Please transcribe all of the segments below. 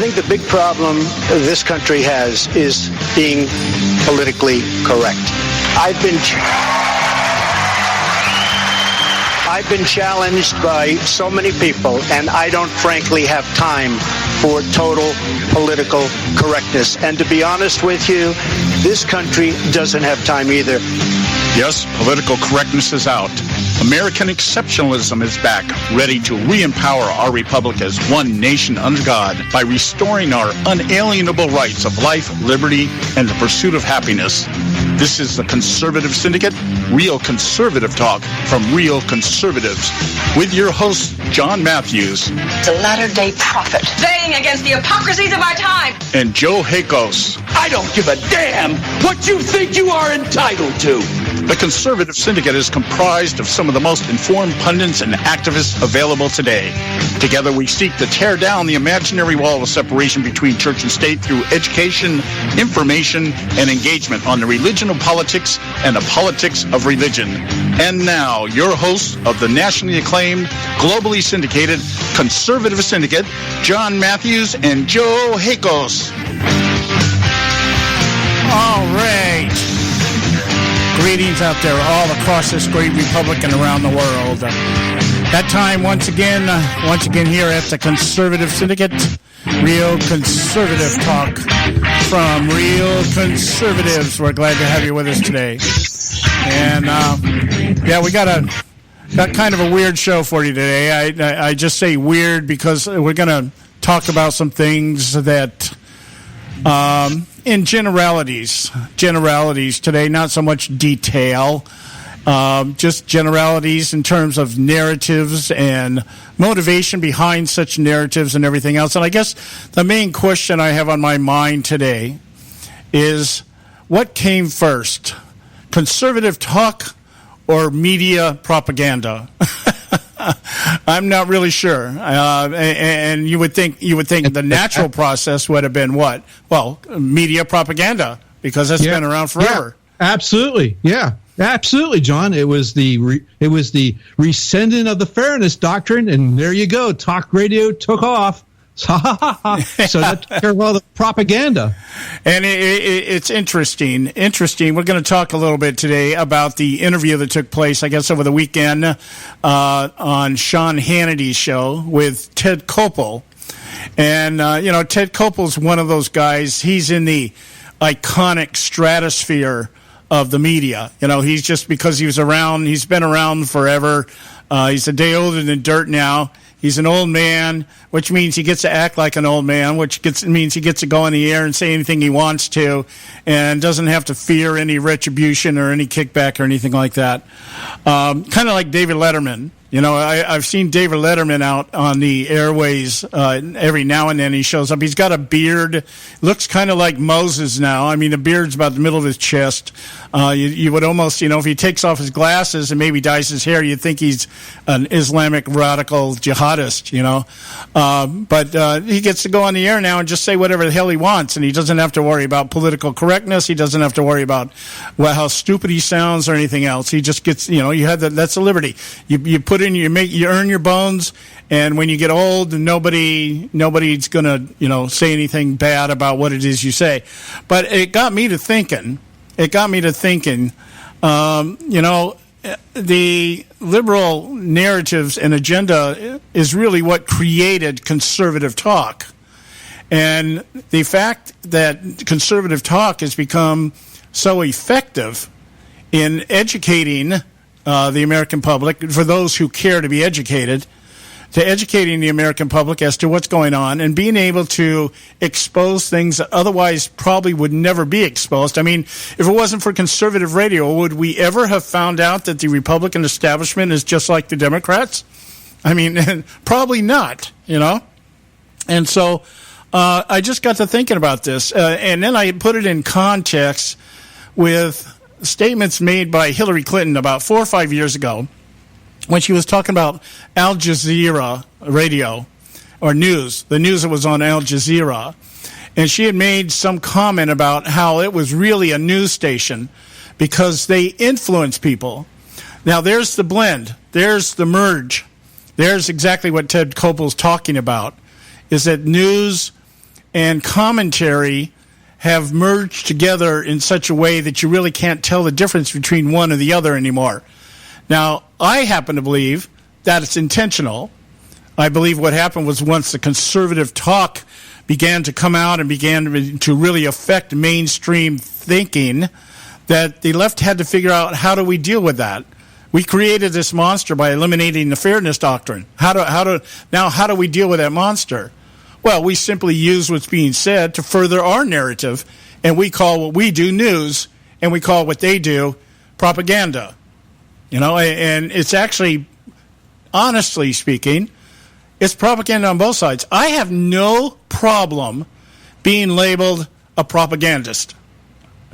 think the big problem this country has is being politically correct. I've been challenged by so many people, and I don't frankly have time for total political correctness. And to be honest with you, this country doesn't have time either. Yes, political correctness is out. American exceptionalism is back, ready to re-empower our republic as one nation under God by restoring our unalienable rights of life, liberty, and the pursuit of happiness. This is the Conservative Syndicate, real conservative talk from real conservatives, with your host, John Matthews. The latter-day prophet, saying against the hypocrisies of our time. And Joe Hakos. I don't give a damn what you think you are entitled to. The Conservative Syndicate is comprised of some of the most informed pundits and activists available today. Together we seek to tear down the imaginary wall of separation between church and state through education, information, and engagement on the religion of politics and the politics of religion. And now, your hosts of the nationally acclaimed, globally syndicated Conservative Syndicate, John Matthews and Joe Hakos. All right. Greetings out there all across this great republic and around the world. That time once again here at the Conservative Syndicate, real conservative talk from real conservatives. We're glad to have you with us today. And we got kind of a weird show for you today. I just say weird because we're going to talk about some things that in generalities today, not so much detail, just generalities in terms of narratives and motivation behind such narratives and everything else. And I guess the main question I have on my mind today is, what came first, conservative talk or media propaganda? I'm not really sure. And you would think the natural process would have been what? Well, media propaganda, because that's been around forever. Yeah, absolutely. Yeah, absolutely, John. It was the rescinding of the fairness doctrine, and there you go. Talk radio took off. So that took care of all the propaganda. And it's interesting. We're going to talk a little bit today about the interview that took place, I guess, over the weekend on Sean Hannity's show with Ted Koppel. And, Ted Koppel's one of those guys. He's in the iconic stratosphere of the media. He's just, because he's been around forever. He's a day older than dirt now. He's an old man, which means he gets to act like an old man, means he gets to go on the air and say anything he wants to and doesn't have to fear any retribution or any kickback or anything like that. Kind of like David Letterman. I've seen David Letterman out on the airways every now and then. He shows up. He's got a beard. Looks kind of like Moses now. I mean, the beard's about the middle of his chest. You would almost, if he takes off his glasses and maybe dyes his hair, you'd think he's an Islamic radical jihadist, But he gets to go on the air now and just say whatever the hell he wants, and he doesn't have to worry about political correctness. He doesn't have to worry about how stupid he sounds or anything else. He just gets, you have that's a liberty. You put in, you earn your bones, and when you get old, nobody's going to, say anything bad about what it is you say. But it got me to thinking. The liberal narratives and agenda is really what created conservative talk. And the fact that conservative talk has become so effective in educating the American public, for those who care to be educated, to educating the American public as to what's going on and being able to expose things that otherwise probably would never be exposed. I mean, if it wasn't for conservative radio, would we ever have found out that the Republican establishment is just like the Democrats? I mean, probably not, And so I just got to thinking about this, and then I put it in context with statements made by Hillary Clinton about 4 or 5 years ago, when she was talking about Al Jazeera radio or news, the news that was on Al Jazeera. And she had made some comment about how it was really a news station because they influence people. Now, there's the blend. There's the merge. There's exactly what Ted Koppel's talking about, is that news and commentary have merged together in such a way that you really can't tell the difference between one or the other anymore. Now, I happen to believe that it's intentional. I believe what happened was once the conservative talk began to come out and began to really affect mainstream thinking, that the left had to figure out, how do we deal with that? We created this monster by eliminating the fairness doctrine. How do we deal with that monster? Well, we simply use what's being said to further our narrative, and we call what we do news, and we call what they do propaganda. And it's actually, honestly speaking, it's propaganda on both sides. I have no problem being labeled a propagandist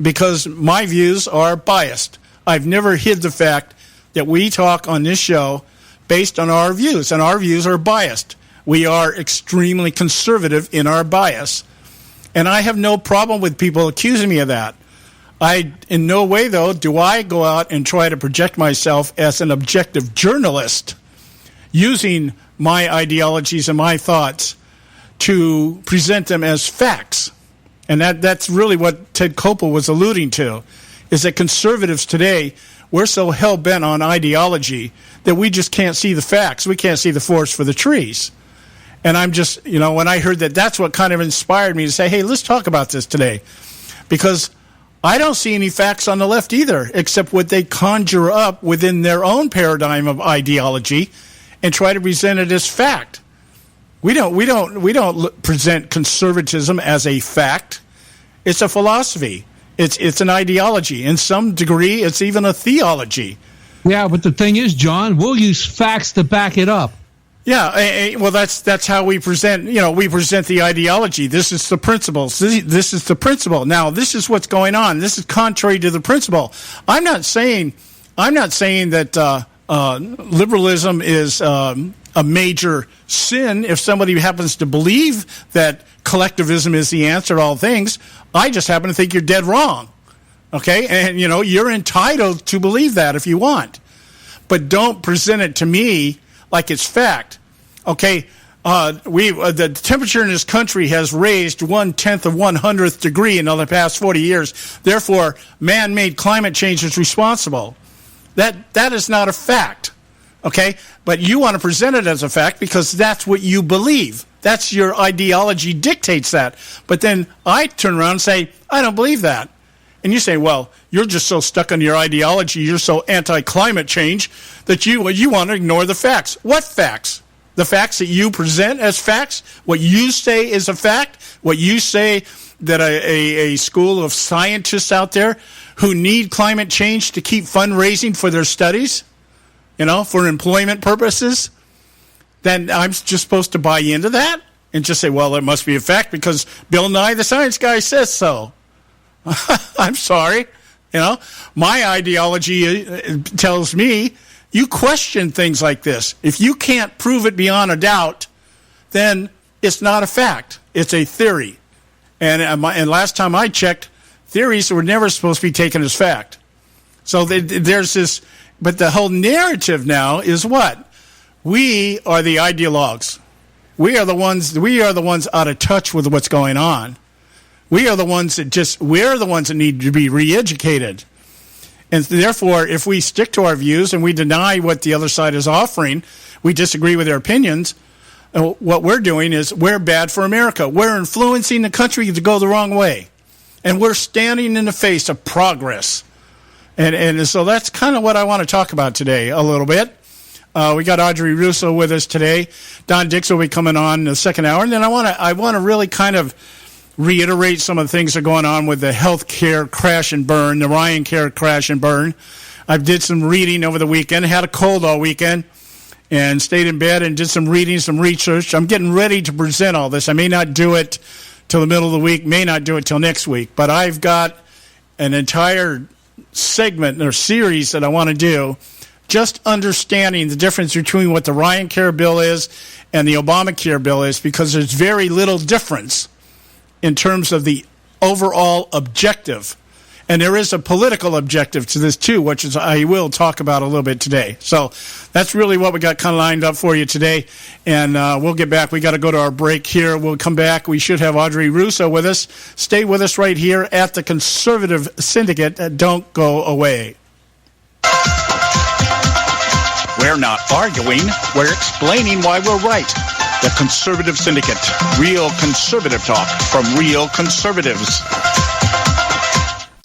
because my views are biased. I've never hid the fact that we talk on this show based on our views, and our views are biased. We are extremely conservative in our bias. And I have no problem with people accusing me of that. In no way, though, do I go out and try to project myself as an objective journalist using my ideologies and my thoughts to present them as facts. And that's really what Ted Koppel was alluding to, is that conservatives today, we're so hell-bent on ideology that we just can't see the facts. We can't see the forest for the trees. And I'm just, when I heard that, that's what kind of inspired me to say, hey, let's talk about this today. Because I don't see any facts on the left either, except what they conjure up within their own paradigm of ideology and try to present it as fact. We don't present conservatism as a fact. It's a philosophy. It's an ideology. In some degree, it's even a theology. Yeah, but the thing is, John, we'll use facts to back it up. Yeah, well, that's how we present. We present the ideology. This is the principles. This is the principle. Now, this is what's going on. This is contrary to the principle. I'm not saying that liberalism is a major sin if somebody happens to believe that collectivism is the answer to all things. I just happen to think you're dead wrong. Okay, and you're entitled to believe that if you want, but don't present it to me like it's fact. Okay, the temperature in this country has raised 1/10 of 1/100th degree in the past 40 years. Therefore, man-made climate change is responsible. That is not a fact. Okay, but you want to present it as a fact because that's what you believe. That's your ideology dictates that. But then I turn around and say, I don't believe that. And you say, well, you're just so stuck on your ideology, you're so anti-climate change that you want to ignore the facts. What facts? The facts that you present as facts? What you say is a fact? What you say that a school of scientists out there who need climate change to keep fundraising for their studies, for employment purposes, then I'm just supposed to buy into that and just say, well, it must be a fact because Bill Nye, the science guy, says so. I'm sorry. My ideology tells me you question things like this. If you can't prove it beyond a doubt, then it's not a fact. It's a theory. And last time I checked, theories were never supposed to be taken as fact. So there's this, but the whole narrative now is what? We are the ideologues. We are the ones out of touch with what's going on. We're the ones that need to be re-educated. And therefore, if we stick to our views and we deny what the other side is offering, we disagree with their opinions, what we're doing is we're bad for America. We're influencing the country to go the wrong way. And we're standing in the face of progress. And so that's kind of what I want to talk about today a little bit. We got Audrey Russo with us today. Don Dix will be coming on in the second hour. And then I want to really kind of reiterate some of the things that are going on with the health care crash and burn, the Ryan Care crash and burn. I did some reading over the weekend, had a cold all weekend, and stayed in bed and did some reading, some research. I'm getting ready to present all this. I may not do it till the middle of the week, may not do it till next week, but I've got an entire segment or series that I want to do just understanding the difference between what the Ryan Care bill is and the Obamacare bill is, because there's very little difference in terms of the overall objective. And there is a political objective to this, too, which is I will talk about a little bit today. So that's really what we got kind of lined up for you today. And we'll get back. We got to go to our break here. We'll come back. We should have Audrey Russo with us. Stay with us right here at the Conservative Syndicate. Don't go away. We're not arguing, we're explaining why we're right. The Conservative Syndicate. Real conservative talk from real conservatives.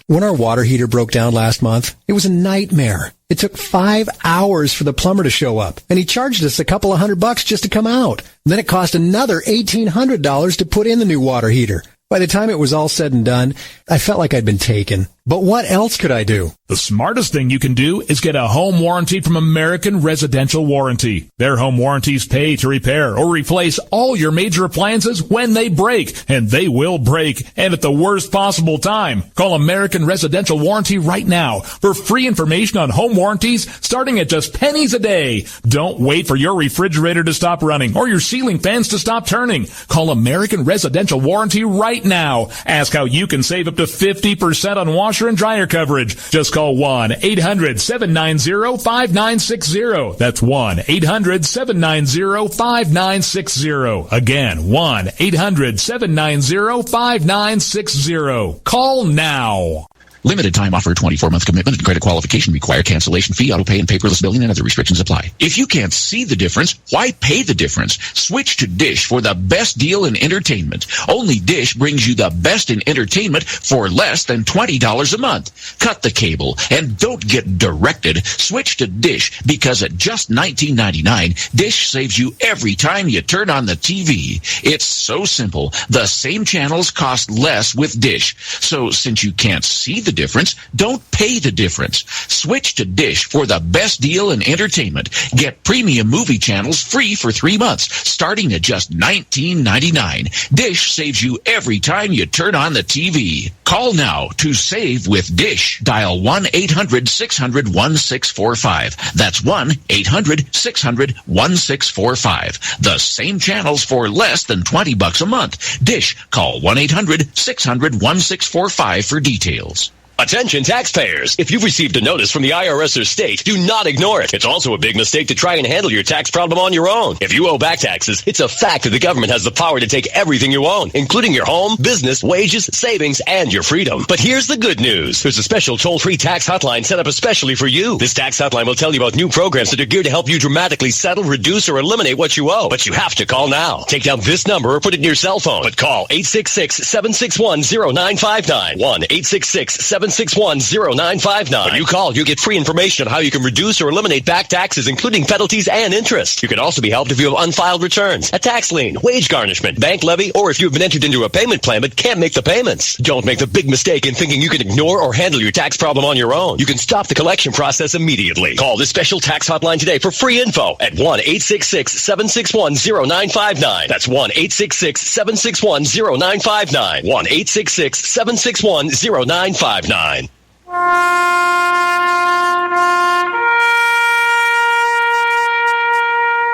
When our water heater broke down last month, it was a nightmare. It took 5 hours for the plumber to show up, and he charged us a couple of $100 just to come out. Then it cost another $1,800 to put in the new water heater. By the time it was all said and done, I felt like I'd been taken. But what else could I do? The smartest thing you can do is get a home warranty from American Residential Warranty. Their home warranties pay to repair or replace all your major appliances when they break, and they will break, and at the worst possible time. Call American Residential Warranty right now for free information on home warranties starting at just pennies a day. Don't wait for your refrigerator to stop running or your ceiling fans to stop turning. Call American Residential Warranty right now. Ask how you can save up to 50% on washer and dryer coverage. Just call 1-800-790-5960. That's 1-800-790-5960. Again, 1-800-790-5960. Call now. Limited time offer, 24-month commitment, and credit qualification require cancellation fee, auto pay, and paperless billing, and other restrictions apply. If you can't see the difference, why pay the difference? Switch to Dish for the best deal in entertainment. Only Dish brings you the best in entertainment for less than $20 a month. Cut the cable and don't get directed. Switch to Dish because at just $19.99, Dish saves you every time you turn on the TV. It's so simple. The same channels cost less with Dish. So since you can't see the difference, don't pay the difference. Switch to Dish for the best deal in entertainment. Get premium movie channels free for 3 months, starting at just $19.99. Dish saves you every time you turn on the TV. Call now to save with Dish. Dial 1-800-600-1645. That's 1-800-600-1645. The same channels for less than $20 a month. Dish. Call 1-800-600-1645 for details. Attention taxpayers! If you've received a notice from the IRS or state, do not ignore it. It's also a big mistake to try and handle your tax problem on your own. If you owe back taxes, it's a fact that the government has the power to take everything you own, including your home, business, wages, savings, and your freedom. But here's the good news. There's a special toll-free tax hotline set up especially for you. This tax hotline will tell you about new programs that are geared to help you dramatically settle, reduce, or eliminate what you owe. But you have to call now. Take down this number or put it in your cell phone. But call 866-761-0959. 1-866-761-0959. When you call, you get free information on how you can reduce or eliminate back taxes, including penalties and interest. You can also be helped if you have unfiled returns, a tax lien, wage garnishment, bank levy, or if you've been entered into a payment plan but can't make the payments. Don't make the big mistake in thinking you can ignore or handle your tax problem on your own. You can stop the collection process immediately. Call this special tax hotline today for free info at 1-866-761-0959. That's 1-866-761-0959. 1-866-761-0959.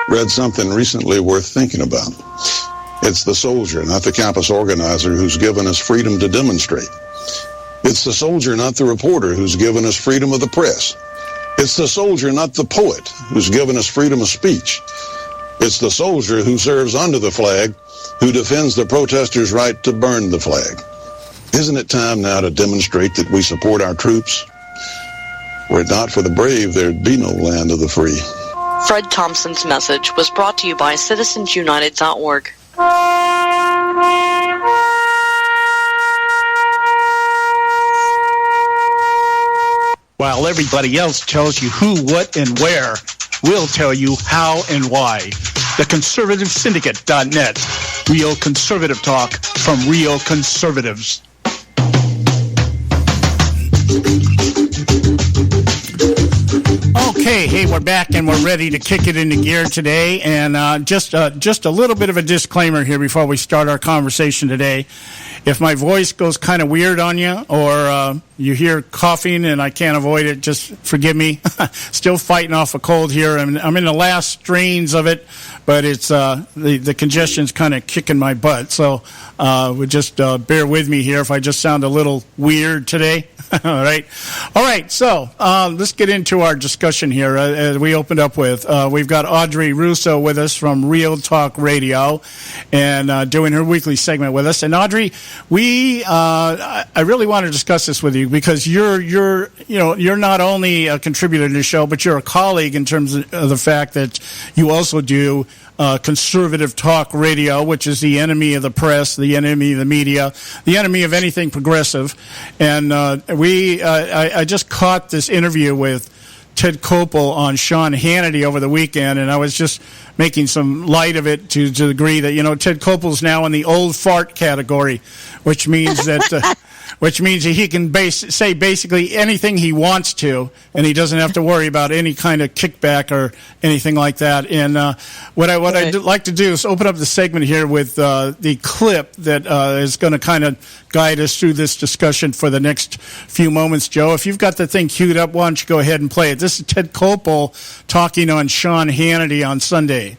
Read something recently worth thinking about. It's the soldier, not the campus organizer, who's given us freedom to demonstrate. It's the soldier, not the reporter, who's given us freedom of the press. It's the soldier, not the poet, who's given us freedom of speech. It's the soldier who serves under the flag, who defends the protesters' right to burn the flag. Isn't it time now to demonstrate that we support our troops? Were it not for the brave, there'd be no land of the free. Fred Thompson's message was brought to you by citizensunited.org. While everybody else tells you who, what, and where, we'll tell you how and why. TheConservativeSyndicate.net. Real conservative talk from real conservatives. Okay, hey, we're back and we're ready to kick it into gear today. And just a little bit of a disclaimer here before we start our conversation today. if my voice goes kind of weird on you, or you hear coughing and I can't avoid it, just forgive me. Still fighting off a cold here. I'm in the last strains of it, but it's the congestion's kind of kicking my butt. So just bear with me here if I just sound a little weird today. All right. So let's get into our discussion here. As we opened up with, we've got Audrey Russo with us from Real Talk Radio, and doing her weekly segment with us. And Audrey, I really want to discuss this with you because you're not only a contributor to the show, but you're a colleague in terms of the fact that you also do Conservative Talk Radio, which is the enemy of the press, the enemy of the media, the enemy of anything progressive. And I just caught this interview with Ted Koppel on Sean Hannity over the weekend, and I was just making some light of it to the degree that, Ted Koppel's now in the old fart category, which means that he can say basically anything he wants to, and he doesn't have to worry about any kind of kickback or anything like that. And what I'd like to do is open up the segment here with the clip that is going to kind of guide us through this discussion for the next few moments. Joe, if you've got the thing queued up, why don't you go ahead and play it? This is Ted Koppel talking on Sean Hannity on Sunday.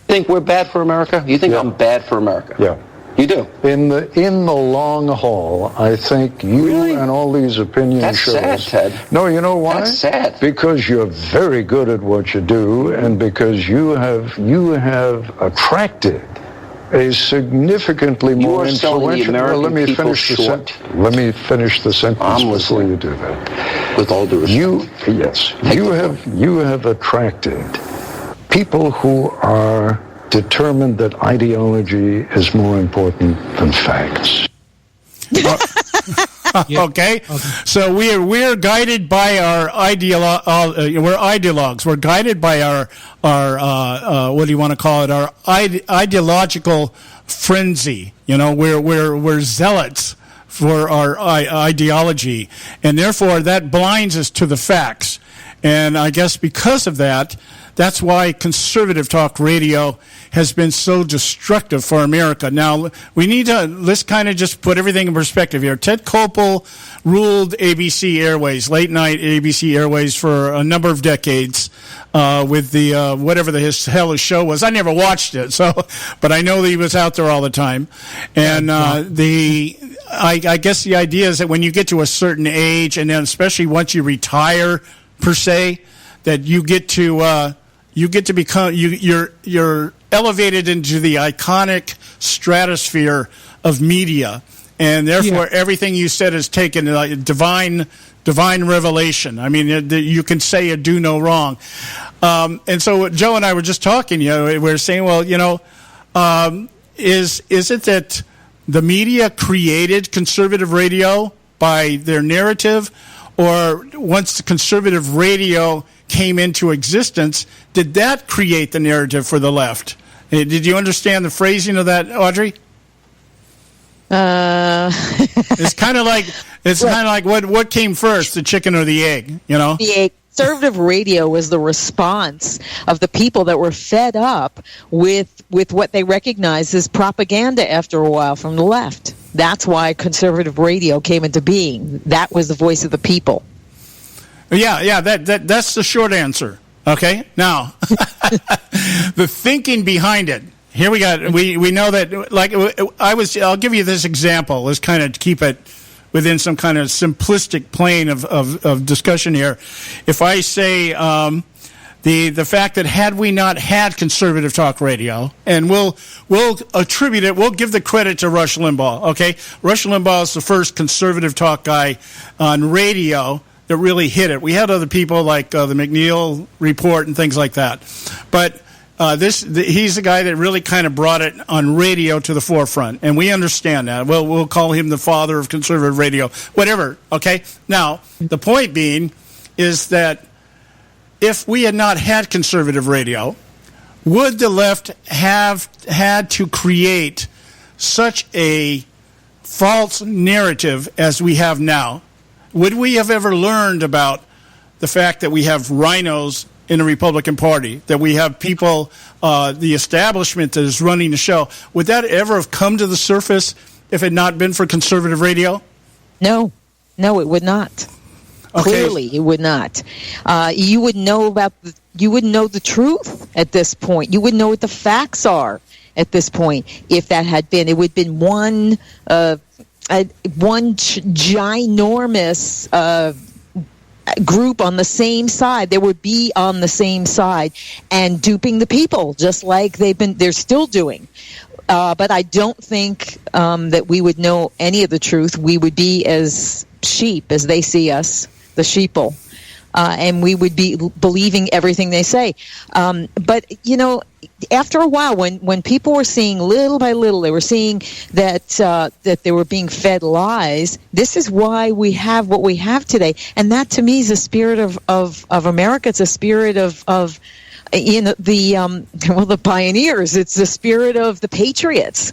Think we're bad for America? You think I'm bad for America? Yeah. You do? In the long haul, I think you and all these opinion shows... That's sad, Ted. No, you know why? That's sad. Because you're very good at what you do, and because you have attracted a significantly more influential... Let me finish the sentence before you do that. With all due respect. You have attracted people who are determined that ideology is more important than facts. Okay, so we're guided by our we're ideologues. We're guided by our what do you want to call it? Our ideological frenzy. We're zealots for our ideology, and therefore that blinds us to the facts. And I guess because of that, that's why Conservative Talk Radio has been so destructive for America. Now, let's kind of just put everything in perspective here. Ted Koppel ruled ABC Airways, late night ABC Airways, for a number of decades with the whatever his hellish show was. I never watched it, but I know that he was out there all the time. And I guess the idea is that when you get to a certain age, and then especially once you retire, per se, that you get to become you're elevated into the iconic stratosphere of media, and therefore everything you said is taken like divine revelation. I mean, you can say or do no wrong. And so Joe and I were just talking. We were saying, well, is it that the media created conservative radio by their narrative? Or once the conservative radio came into existence, did that create the narrative for the left? Did you understand the phrasing of that, Audrey? It's kind of like what came first, the chicken or the egg? The egg. Conservative radio was the response of the people that were fed up with what they recognized as propaganda after a while from the left. That's why conservative radio came into being. That was the voice of the people. Yeah, that's the short answer. Okay, now the thinking behind it. Here we know that. Like I'll give you this example. Let's kind of keep it within some kind of simplistic plane of discussion here. If I say the fact that had we not had Conservative Talk Radio, and we'll attribute it, we'll give the credit to Rush Limbaugh, okay? Rush Limbaugh is the first conservative talk guy on radio that really hit it. We had other people like the McNeil Report and things like that. But he's the guy that really kind of brought it on radio to the forefront, and we understand that. We'll call him the father of conservative radio, whatever, okay? Now, the point being is that if we had not had conservative radio, would the left have had to create such a false narrative as we have now? Would we have ever learned about the fact that we have rhinos in the Republican Party, that we have people, the establishment that is running the show. Would that ever have come to the surface if it had not been for conservative radio? No, it would not. Okay. Clearly, it would not. You would know you wouldn't know the truth at this point. You wouldn't know what the facts are at this point. If that had been, it would have been one ginormous group on the same side. They would be on the same side and duping the people, just like they're still doing. But I don't think that we would know any of the truth. We would be as sheep as they see us, the sheeple. And we would be believing everything they say. But, after a while, when people were seeing little by little, they were seeing that they were being fed lies. This is why we have what we have today. And that, to me, is the spirit of America. It's a spirit of the pioneers. It's the spirit of the patriots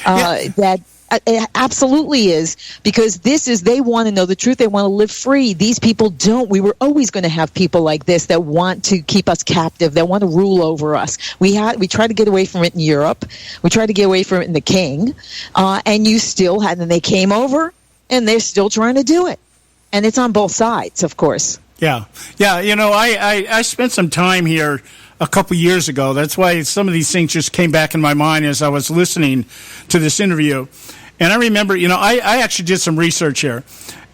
that it absolutely is, because they want to know the truth. They want to live free. These people don't. We were always going to have people like this that want to keep us captive, that want to rule over us. We tried to get away from it in Europe. We tried to get away from it in the King, and you still had. And they came over, and they're still trying to do it, and it's on both sides, of course. Yeah. I spent some time here a couple years ago. That's why some of these things just came back in my mind as I was listening to this interview. And I remember, I actually did some research here.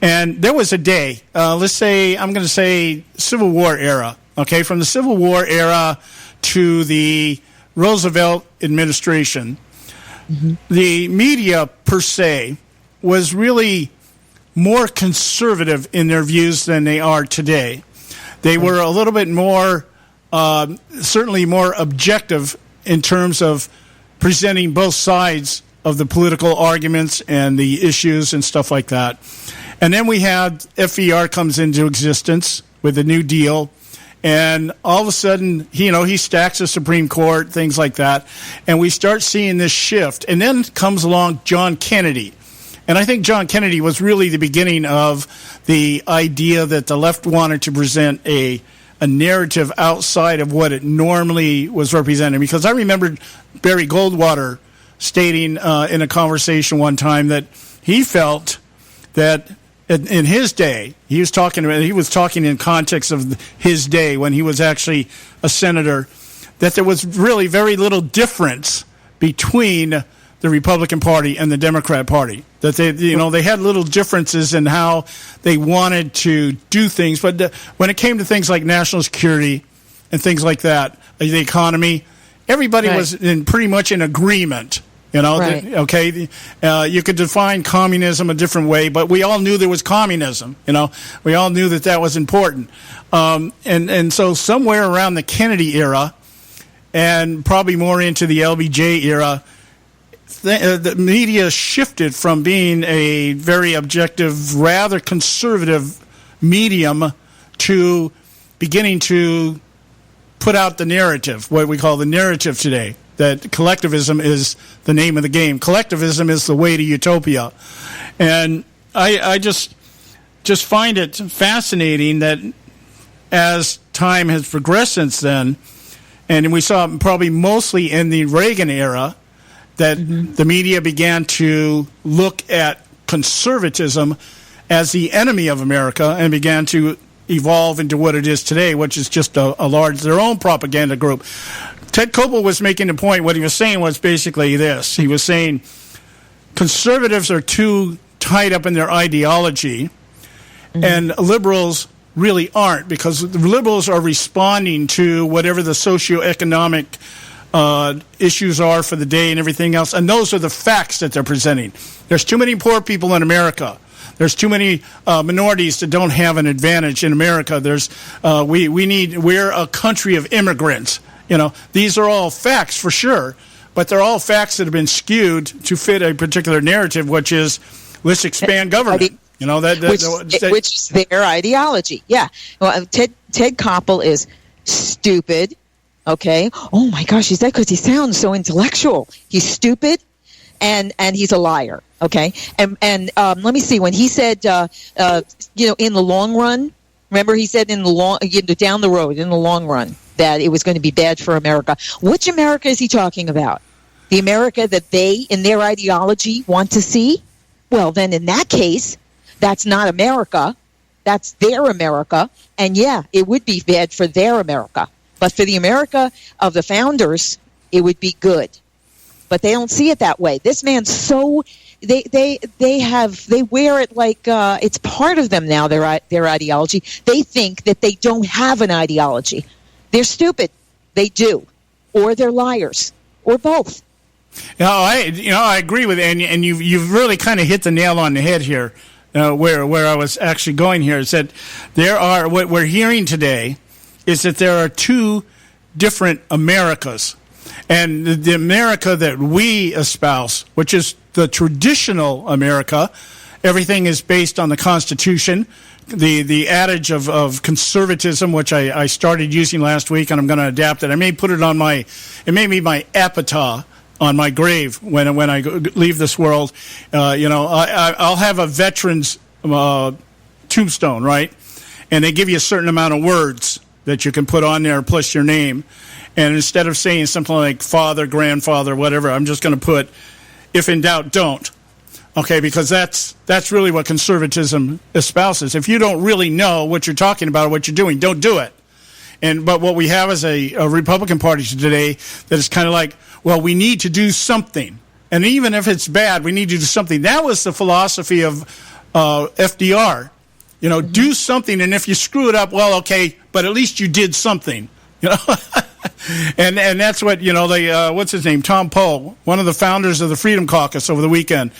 And there was a day, let's say, I'm going to say Civil War era, okay, from the Civil War era to the Roosevelt administration, the media per se was really more conservative in their views than they are today. They were a little bit more, certainly more objective in terms of presenting both sides of the political arguments and the issues and stuff like that. And then we had FDR comes into existence with the New Deal, and all of a sudden, he stacks the Supreme Court, things like that, and we start seeing this shift. And then comes along John Kennedy. And I think John Kennedy was really the beginning of the idea that the left wanted to present a narrative outside of what it normally was represented. Because I remembered Barry Goldwater stating in a conversation one time that he felt that in his day, he was talking in context of his day when he was actually a senator, that there was really very little difference between the Republican Party and the Democrat Party. That they had little differences in how they wanted to do things, but when it came to things like national security and things like that, the economy, everybody was pretty much in agreement. Right. You could define communism a different way, but we all knew there was communism. We all knew that was important. And so somewhere around the Kennedy era, and probably more into the LBJ era, the media shifted from being a very objective, rather conservative medium to beginning to put out the narrative, what we call the narrative today, that collectivism is the name of the game. Collectivism is the way to utopia. And I just find it fascinating that as time has progressed since then, and we saw it probably mostly in the Reagan era, that the media began to look at conservatism as the enemy of America and began to evolve into what it is today, which is just their own propaganda group. Ted Koppel was making the point. What he was saying was basically this. He was saying conservatives are too tied up in their ideology, and liberals really aren't, because the liberals are responding to whatever the socioeconomic issues are for the day and everything else, and those are the facts that they're presenting. There's too many poor people in America. There's too many minorities that don't have an advantage in America. We're a country of immigrants. These are all facts for sure, but they're all facts that have been skewed to fit a particular narrative, which is let's expand government. Which is their ideology. Yeah. Well, Ted Koppel is stupid. Okay. Oh my gosh, he said, because he sounds so intellectual. He's stupid, and he's a liar. Okay. And let me see, when he said, in the long run, Remember, he said in the down the road, in the long run, that it was going to be bad for America. Which America is he talking about? The America that they, in their ideology, want to see? Well, then in that case, that's not America. That's their America. And yeah, it would be bad for their America. But for the America of the founders, it would be good. But they don't see it that way. This man's so... They wear it like it's part of them now, their ideology. They think that they don't have an ideology. They're stupid. They do. Or they're liars. Or both. I agree with you, and you've really kind of hit the nail on the head here, where I was actually going here, is that what we're hearing today is that there are two different Americas. And the America that we espouse, which is the traditional America, everything is based on the Constitution, the adage of conservatism, which I started using last week, and I'm going to adapt it. I may put it on it may be my epitaph on my grave when I leave this world. I'll have a veteran's tombstone, right? And they give you a certain amount of words that you can put on there plus your name. And instead of saying something like father, grandfather, whatever, I'm just going to put, if in doubt, don't. Okay, because that's really what conservatism espouses. If you don't really know what you're talking about or what you're doing, don't do it. But what we have is a Republican Party today that is kind of like, well, we need to do something. And even if it's bad, we need to do something. That was the philosophy of FDR. Do something, and if you screw it up, well, okay, but at least you did something. And that's what, what's his name? Tom Poe, one of the founders of the Freedom Caucus over the weekend,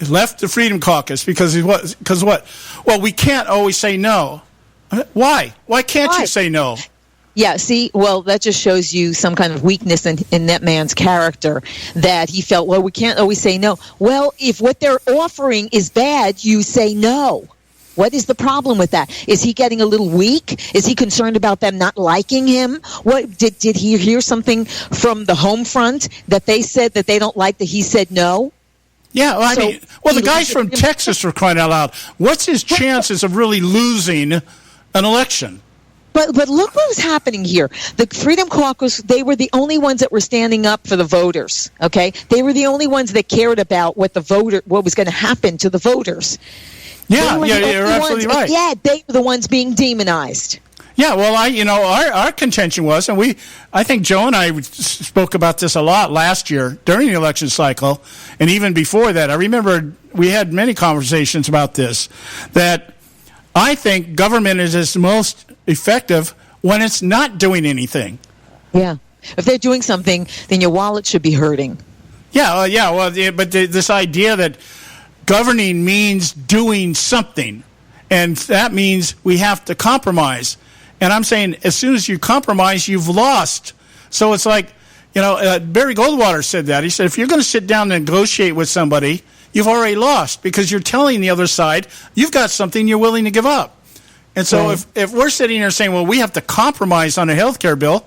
left the Freedom Caucus because what? Well, we can't always say no. Why? Why can't you say no? Yeah, see, well, that just shows you some kind of weakness in that man's character, that he felt, well, we can't always say no. Well, if what they're offering is bad, you say no. What is the problem with that? Is he getting a little weak? Is he concerned about them not liking him? What did he hear something from the home front that they said that they don't like that he said no? Yeah, the guy's from Texas, for crying out loud. What's his chances of really losing an election? But look what was happening here. The Freedom Caucus, they were the only ones that were standing up for the voters, okay? They were the only ones that cared about what was going to happen to the voters. Yeah, you're absolutely right. Yeah, they were the ones being demonized. Yeah, well, our contention was, and I think Joe and I spoke about this a lot last year during the election cycle, and even before that. I remember we had many conversations about this, that I think government is its most effective when it's not doing anything. Yeah. If they're doing something, then your wallet should be hurting. But this idea that governing means doing something, and that means we have to compromise. And I'm saying as soon as you compromise, you've lost. So it's like, Barry Goldwater said that. He said, if you're going to sit down and negotiate with somebody, you've already lost, because you're telling the other side you've got something you're willing to give up. And so if we're sitting here saying, well, we have to compromise on a health care bill,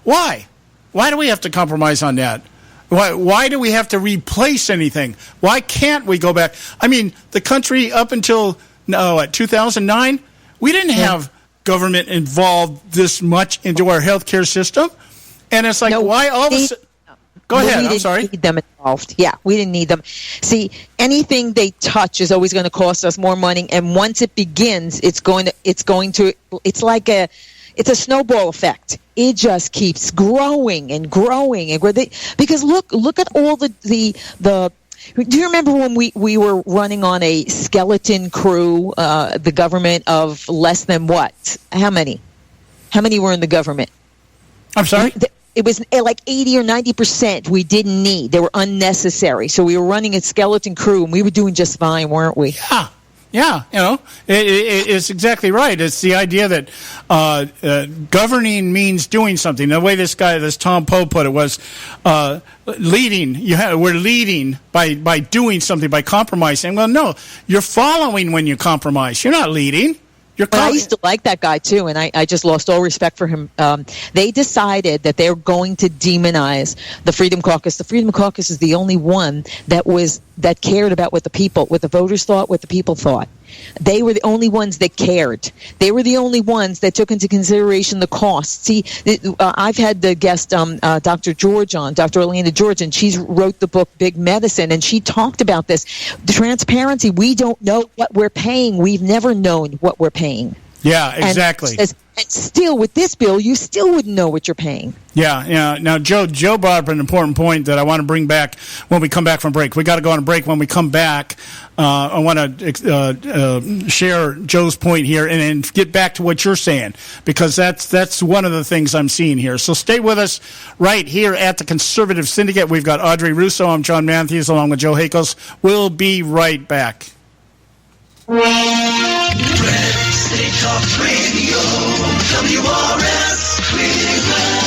why? Why do we have to compromise on that? Why do we have to replace anything? Why can't we go back? I mean, the country up until 2009, we didn't have government involved this much into our health care system. And it's like, why all of a sudden... Go ahead, I'm sorry. We didn't need them involved. Yeah, we didn't need them. See, anything they touch is always going to cost us more money, and once it begins, it's like a snowball effect. It just keeps growing and growing, because look at all the. Do you remember when we were running on a skeleton crew, the government of less than what? How many? How many were in the government? I'm sorry? It was like 80 or 90% we didn't need. They were unnecessary. So we were running a skeleton crew, and we were doing just fine, weren't we? Yeah. It's exactly right. It's the idea that governing means doing something. The way this Tom Poe put it was leading. We're leading by doing something, by compromising. Well, no, you're following when you compromise. You're not leading. I used to like that guy too, and I just lost all respect for him. They decided that they're going to demonize the Freedom Caucus. The Freedom Caucus is the only one that cared about what the voters thought, what the people thought. They were the only ones that cared. They were the only ones that took into consideration the cost. See, I've had the guest, Dr. George on, Dr. Orlando George, and she wrote the book Big Medicine, and she talked about this. The transparency, we don't know what we're paying. We've never known what we're paying. Yeah, exactly. And still, with this bill, you still wouldn't know what you're paying. Yeah. Now, Joe brought up an important point that I want to bring back when we come back from break. We got to go on a break. When we come back, I want to share Joe's point here and get back to what you're saying, because that's one of the things I'm seeing here. So stay with us right here at the Conservative Syndicate. We've got Audrey Russo. I'm John Matthews along with Joe Hakos. We'll be right back. Red State Talk Radio, WRS Cleveland.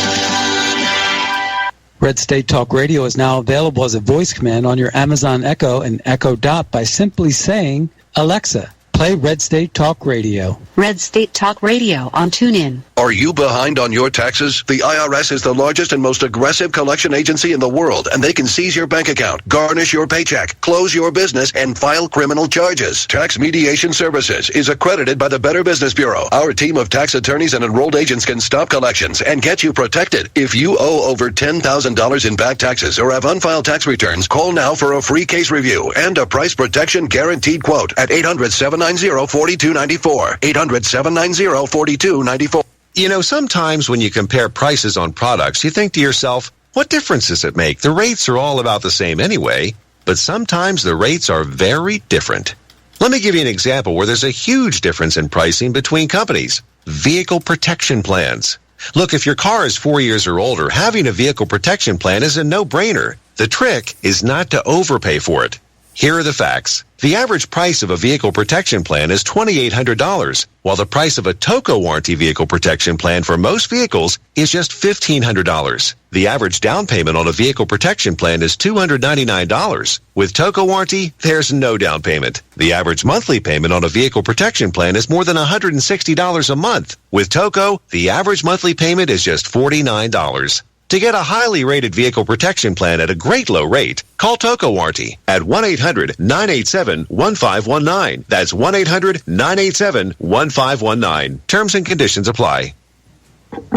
Red State Talk Radio is now available as a voice command on your Amazon Echo and Echo Dot by simply saying, Alexa, play Red State Talk Radio. Red State Talk Radio on TuneIn. Are you behind on your taxes? The IRS is the largest and most aggressive collection agency in the world, and they can seize your bank account, garnish your paycheck, close your business, and file criminal charges. Tax Mediation Services is accredited by the Better Business Bureau. Our team of tax attorneys and enrolled agents can stop collections and get you protected. If you owe over $10,000 in back taxes or have unfiled tax returns, call now for a free case review and a price protection guaranteed quote at 800-790-4294. 800-790-4294. You know, sometimes when you compare prices on products, you think to yourself, what difference does it make? The rates are all about the same anyway, but sometimes the rates are very different. Let me give you an example where there's a huge difference in pricing between companies. Vehicle protection plans. Look, if your car is 4 years or older, having a vehicle protection plan is a no-brainer. The trick is not to overpay for it. Here are the facts. The average price of a vehicle protection plan is $2,800, while the price of a TOCO warranty vehicle protection plan for most vehicles is just $1,500. The average down payment on a vehicle protection plan is $299. With TOCO warranty, there's no down payment. The average monthly payment on a vehicle protection plan is more than $160 a month. With TOCO, the average monthly payment is just $49. To get a highly rated vehicle protection plan at a great low rate, call TOCO Warranty at 1-800-987-1519. That's 1-800-987-1519. Terms and conditions apply.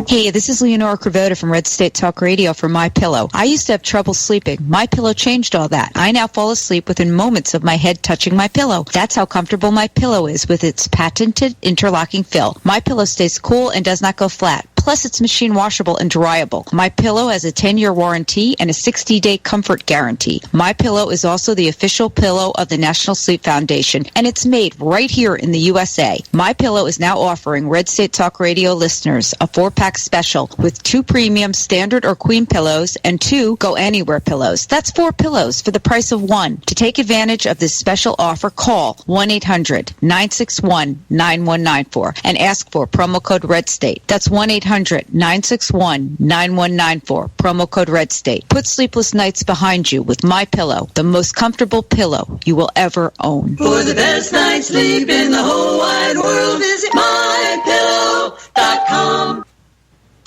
Hey, this is Leonora Cravota from Red State Talk Radio for MyPillow. I used to have trouble sleeping. MyPillow changed all that. I now fall asleep within moments of my head touching my pillow. That's how comfortable MyPillow is with its patented interlocking fill. MyPillow stays cool and does not go flat. Plus, it's machine washable and dryable. MyPillow has a 10-year warranty and a 60-day comfort guarantee. MyPillow is also the official pillow of the National Sleep Foundation, and it's made right here in the USA. MyPillow is now offering Red State Talk Radio listeners a 4-pack special with 2 premium standard or queen pillows and 2 go anywhere pillows. That's 4 pillows for the price of 1. To take advantage of this special offer, call 1-800-961-9194 and ask for promo code RedState. That's 1-800-961-9194. Promo code Red State. Put sleepless nights behind you with MyPillow, the most comfortable pillow you will ever own. For the best night's sleep in the whole wide world, visit MyPillow.com.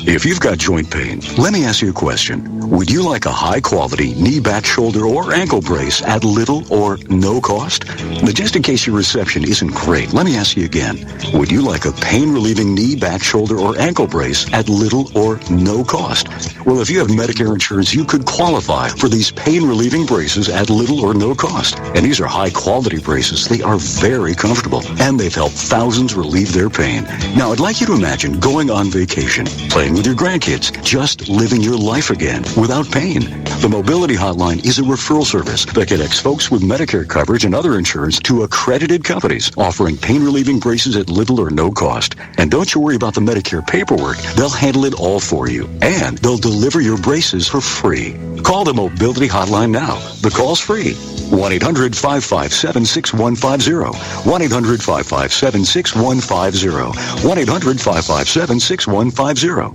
If you've got joint pain, let me ask you a question. Would you like a high-quality knee, back, shoulder, or ankle brace at little or no cost? But just in case your reception isn't great, let me ask you again. Would you like a pain-relieving knee, back, shoulder, or ankle brace at little or no cost? Well, if you have Medicare insurance, you could qualify for these pain-relieving braces at little or no cost. And these are high-quality braces. They are very comfortable, and they've helped thousands relieve their pain. Now, I'd like you to imagine going on vacation, playing with your grandkids, just living your life again without pain. The Mobility Hotline is a referral service that connects folks with Medicare coverage and other insurance to accredited companies offering pain-relieving braces at little or no cost. And don't you worry about the Medicare paperwork. They'll handle it all for you. And they'll deliver your braces for free. Call the Mobility Hotline now. The call's free. 1-800-557-6150. 1-800-557-6150. 1-800-557-6150.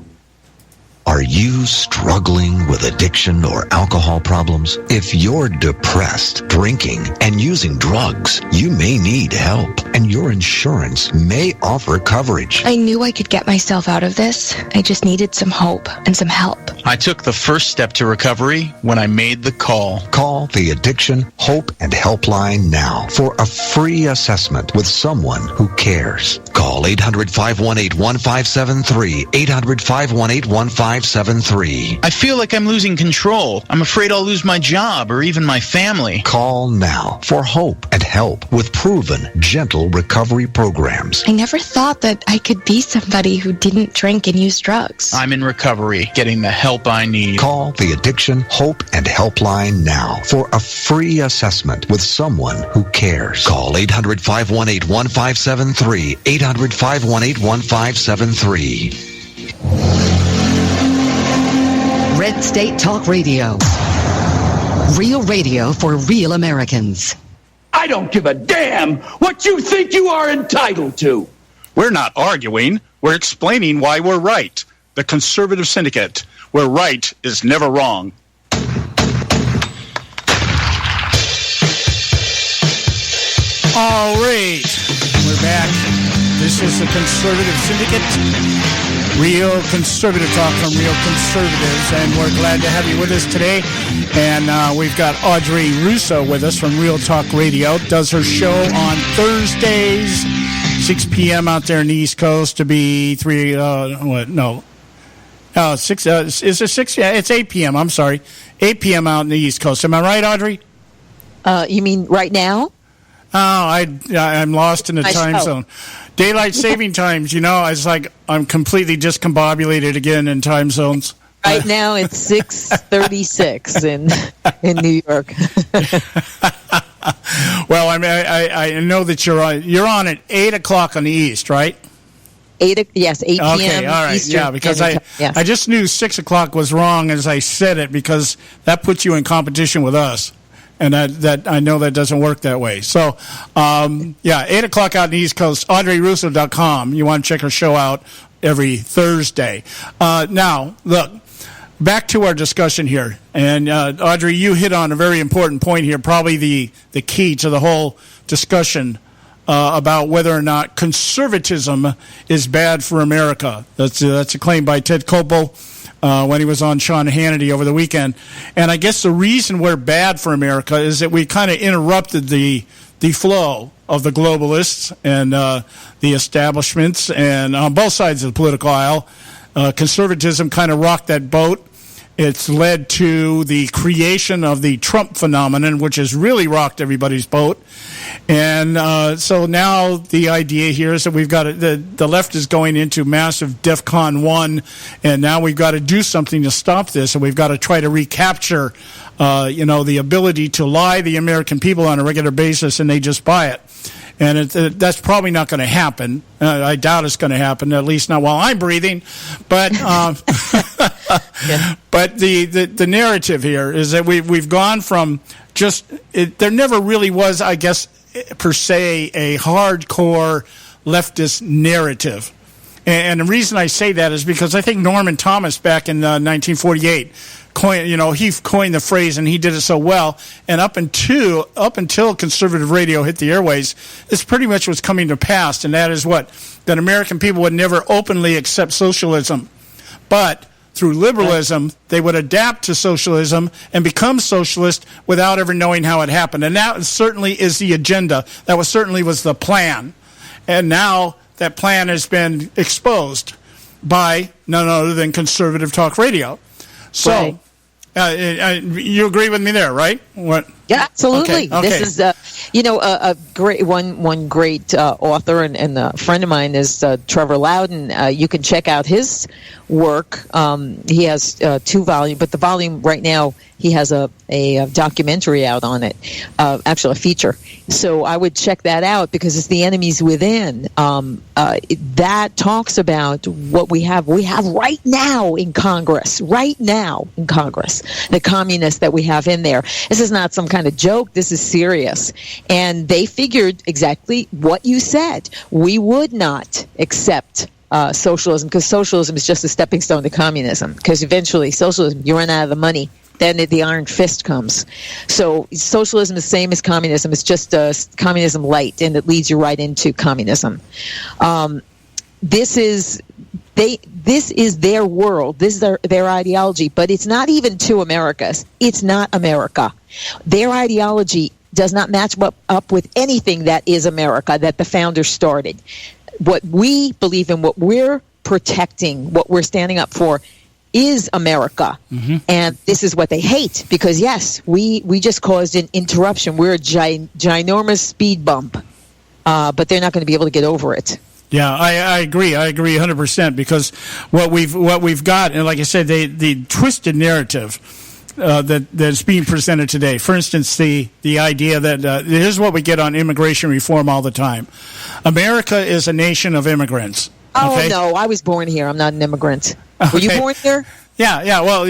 Are you struggling with addiction or alcohol problems? If you're depressed, drinking, and using drugs, you may need help, and your insurance may offer coverage. I knew I could get myself out of this. I just needed some hope and some help. I took the first step to recovery when I made the call. Call the Addiction, Hope, and Helpline now for a free assessment with someone who cares. Call 800-518-1573, 800-518-1573. I feel like I'm losing control. I'm afraid I'll lose my job or even my family. Call now for hope and help with proven, gentle recovery programs. I never thought that I could be somebody who didn't drink and use drugs. I'm in recovery, getting the help I need. Call the Addiction, Hope, and Helpline now for a free assessment with someone who cares. Call 800-518-1573, 800-518-1573. Red State Talk Radio. Real radio for real Americans. I don't give a damn what you think you are entitled to. We're not arguing. We're explaining why we're right. The Conservative Syndicate, where right is never wrong. All right. We're back. This is the Conservative Syndicate. Real conservative talk from real conservatives, and we're glad to have you with us today. And we've got Audrey Russo with us from Real Talk Radio. Does her show on Thursdays, 6 p.m. out there in the East Coast to be 6, is it 6? Yeah, it's 8 p.m. I'm sorry. 8 p.m. out in the East Coast. Am I right, Audrey? You mean right now? Oh, I'm lost in the time zone. Daylight saving times, it's like I'm completely discombobulated again in time zones. Right now it's 6:36 in New York. Well, I mean, I know that you're on at 8 o'clock on the East, right? 8 p.m. Okay, all right, Eastern. yeah, because I just knew 6 o'clock was wrong as I said it, because that puts you in competition with us. And that I know that doesn't work that way. So, 8 o'clock out in the East Coast, AudreyRusso.com. You want to check her show out every Thursday. Now, look, back to our discussion here. And, Audrey, you hit on a very important point here, probably the key to the whole discussion about whether or not conservatism is bad for America. That's a claim by Ted Koppel. When he was on Sean Hannity over the weekend. And I guess the reason we're bad for America is that we kind of interrupted the flow of the globalists and the establishments, and on both sides of the political aisle. Conservatism kind of rocked that boat. It's led to the creation of the Trump phenomenon, which has really rocked everybody's boat. And so now the idea here is that we've got the left is going into massive DEFCON 1, and now we've got to do something to stop this, and we've got to try to recapture, the ability to lie the American people on a regular basis, and they just buy it. And that's probably not going to happen. I doubt it's going to happen, at least not while I'm breathing. But but the narrative here is that we've gone from there never really was, I guess, per se, a hardcore leftist narrative. And the reason I say that is because I think Norman Thomas back in 1948 he coined the phrase, and he did it so well. And up until conservative radio hit the airways, this pretty much was coming to pass, and that is that American people would never openly accept socialism, but through liberalism, they would adapt to socialism and become socialist without ever knowing how it happened. And that certainly is the agenda. That certainly was the plan. And now that plan has been exposed by none other than Conservative Talk Radio. So, right. You agree with me there, right? What? Yeah, absolutely. Okay. This is, a great one great author and a friend of mine is Trevor Loudon. You can check out his work. He has 2 volumes, but the volume right now, he has a documentary out on it, actually a feature. So I would check that out because it's The Enemies Within. That talks about what we have right now in Congress, the communists that we have in there. This is not some kind of joke. This is serious. And they figured exactly what you said. We would not accept socialism, because socialism is just a stepping stone to communism. Because eventually, socialism, you run out of the money, then the iron fist comes. So socialism is the same as communism. It's just communism light, and it leads you right into communism. This is their world. This is their ideology. But it's not even two Americas. It's not America. Their ideology does not match up with anything that is America, that the founders started. What we believe in, what we're protecting, what we're standing up for, is America. Mm-hmm. And this is what they hate, because, yes, we just caused an interruption. We're a ginormous speed bump, but they're not going to be able to get over it. Yeah, I agree. I agree 100%, because what we've got, and like I said, the twisted narrative that's being presented today. For instance, the idea that here's what we get on immigration reform all the time: America is a nation of immigrants. Okay? Oh no, I was born here. I'm not an immigrant. Were you born here? Yeah. Well,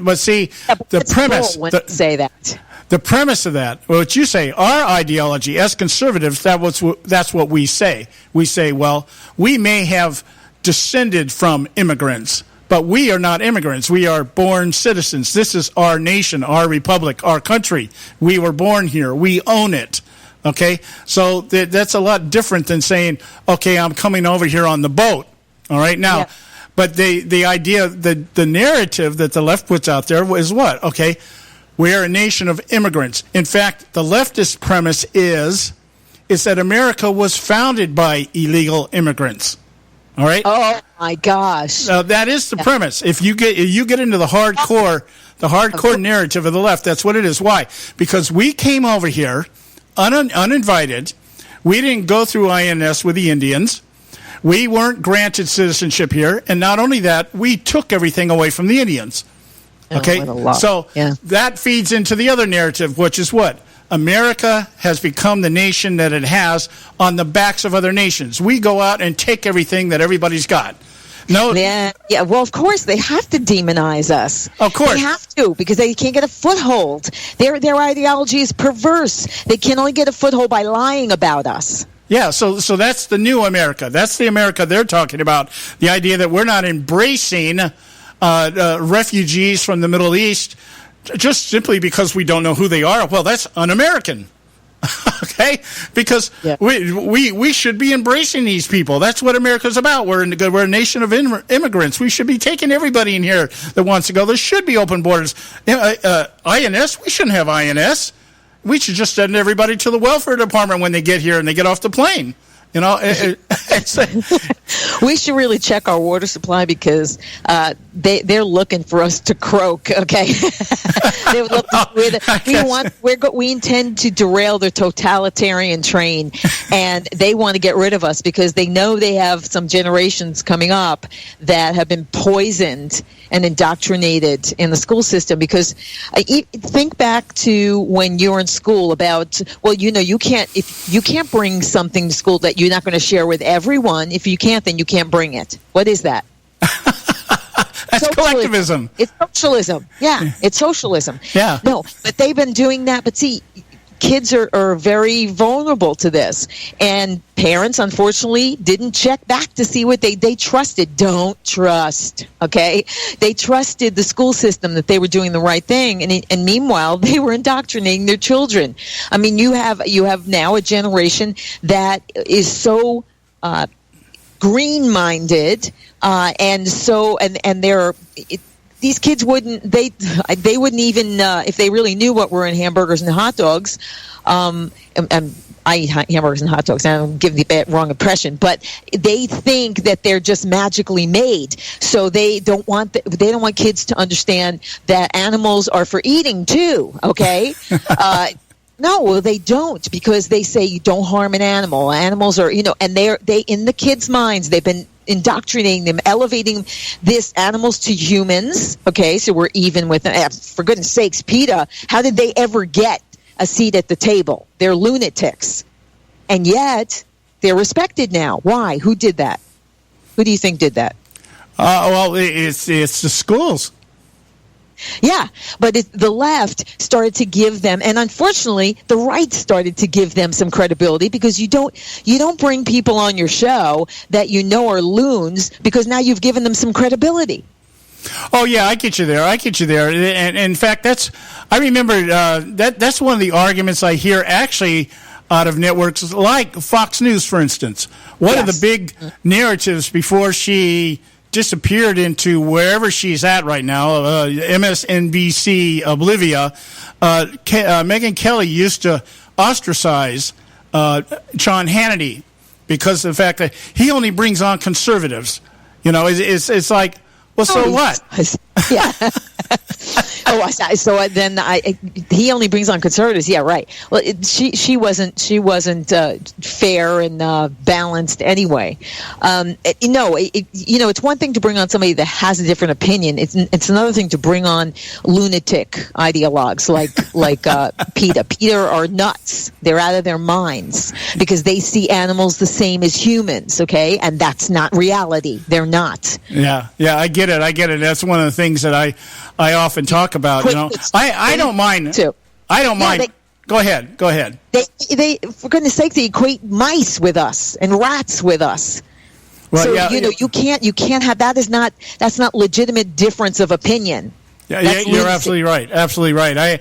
but see, the premise. Say that. The premise of that, what you say, our ideology as conservatives, that's what we say. We say, well, we may have descended from immigrants, but we are not immigrants. We are born citizens. This is our nation, our republic, our country. We were born here. We own it. Okay? So that's a lot different than saying, okay, I'm coming over here on the boat. All right? Now, but the idea, the narrative that the left puts out there is what? Okay, we are a nation of immigrants. In fact, the leftist premise is that America was founded by illegal immigrants. All right? Oh my gosh! That is the premise. If you get into the hardcore narrative of the left, that's what it is. Why? Because we came over here uninvited. We didn't go through INS with the Indians. We weren't granted citizenship here, and not only that, we took everything away from the Indians. Okay, so that feeds into the other narrative, which is what? America has become the nation that it has on the backs of other nations. We go out and take everything that everybody's got. No, yeah. Well, of course they have to demonize us. Of course they have to, because they can't get a foothold. Their ideology is perverse. They can only get a foothold by lying about us. Yeah, so that's the new America. That's the America they're talking about. The idea that we're not embracing refugees from the Middle East just simply because we don't know who they are. Well, that's un-American. Okay? Because we should be embracing these people. That's what America's about. We're a nation of immigrants. We should be taking everybody in here that wants to go. There should be open borders. INS, we shouldn't have INS. We should just send everybody to the welfare department when they get here and they get off the plane. You know, we should really check our water supply, because they're looking for us to croak. Okay, we intend to derail their totalitarian train, and they want to get rid of us because they know they have some generations coming up that have been poisoned and indoctrinated in the school system. Because think back to when you were in school about, well, you know, you can't bring something to school that you're not going to share with everyone. If you can't, then you can't bring it. What is that? That's socialism. Collectivism. It's socialism. Yeah, it's socialism. Yeah. No, but they've been doing that. But see, kids are very vulnerable to this. And parents, unfortunately, didn't check back to see what they trusted. Don't trust, okay? They trusted the school system that they were doing the right thing. And meanwhile, they were indoctrinating their children. I mean, you have now a generation that is so green-minded, and they're... These kids wouldn't even if they really knew what were in hamburgers and hot dogs. I eat hamburgers and hot dogs. I don't give the wrong impression, but they think that they're just magically made. So they don't want kids to understand that animals are for eating too. Okay. No, they don't, because they say you don't harm an animal. Animals are, and they in the kids' minds, they've been indoctrinating them, elevating this animals to humans. Okay, so we're even with them. For goodness sakes, PETA, how did they ever get a seat at the table? They're lunatics. And yet, they're respected now. Why? Who did that? Who do you think did that? Well, it's the schools. Yeah, but the left started to give them, and unfortunately, the right started to give them some credibility, because you don't bring people on your show that you know are loons, because now you've given them some credibility. Oh yeah, I get you there. And in fact, I remember that's one of the arguments I hear actually out of networks like Fox News, for instance. One of the big narratives before she disappeared into wherever she's at right now, MSNBC Oblivia, Megyn Kelly used to ostracize Sean Hannity because of the fact that he only brings on conservatives. You know, it's like, well, so what? Yeah. So then he only brings on conservatives. Yeah, right. Well, she wasn't fair and balanced anyway. It's one thing to bring on somebody that has a different opinion. It's another thing to bring on lunatic ideologues like PETA. PETA are nuts. They're out of their minds because they see animals the same as humans. Okay, and that's not reality. They're not. Yeah, I get it. That's one of the things that I often talk about. You know, I don't mind. I don't mind. Go ahead. They for goodness sake, they equate mice with us and rats with us. Well, so you can't have that. That's not legitimate difference of opinion. Yeah, you're absolutely right. Absolutely right.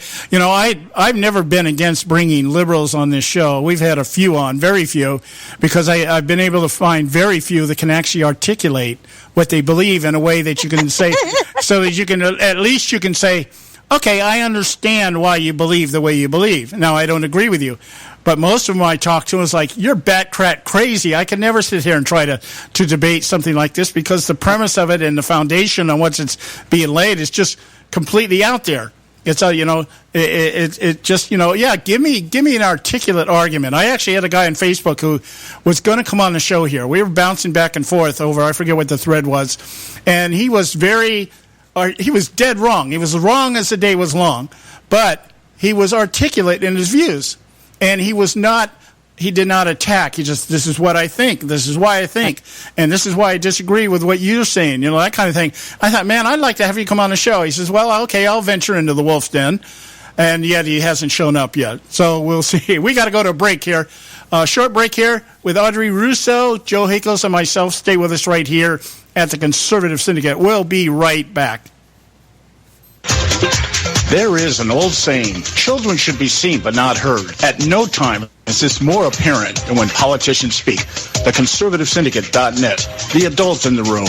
I've never been against bringing liberals on this show. We've had a few on, very few, because I've been able to find very few that can actually articulate what they believe in a way that you can say, so that you can at least you can say, okay, I understand why you believe the way you believe. Now, I don't agree with you, but most of them I talk to is like, you're bat-crack crazy. I can never sit here and try to debate something like this, because the premise of it and the foundation on what's it's being laid is just completely out there. It's it just give me an articulate argument. I actually had a guy on Facebook who was going to come on the show here. We were bouncing back and forth over, I forget what the thread was, and he was dead wrong. He was wrong as the day was long, but he was articulate in his views, and he did not attack. He just, this is what I think. This is why I think. And this is why I disagree with what you're saying. You know, that kind of thing. I thought, man, I'd like to have you come on the show. He says, well, okay, I'll venture into the wolf's den. And yet he hasn't shown up yet. So we'll see. We got to go to a break here. Short break here with Audrey Russo, Joe Hakos, and myself. Stay with us right here at the Conservative Syndicate. We'll be right back. There is an old saying, children should be seen but not heard. At no time is this more apparent than when politicians speak. TheConservativeSyndicate.net, the adult in the room.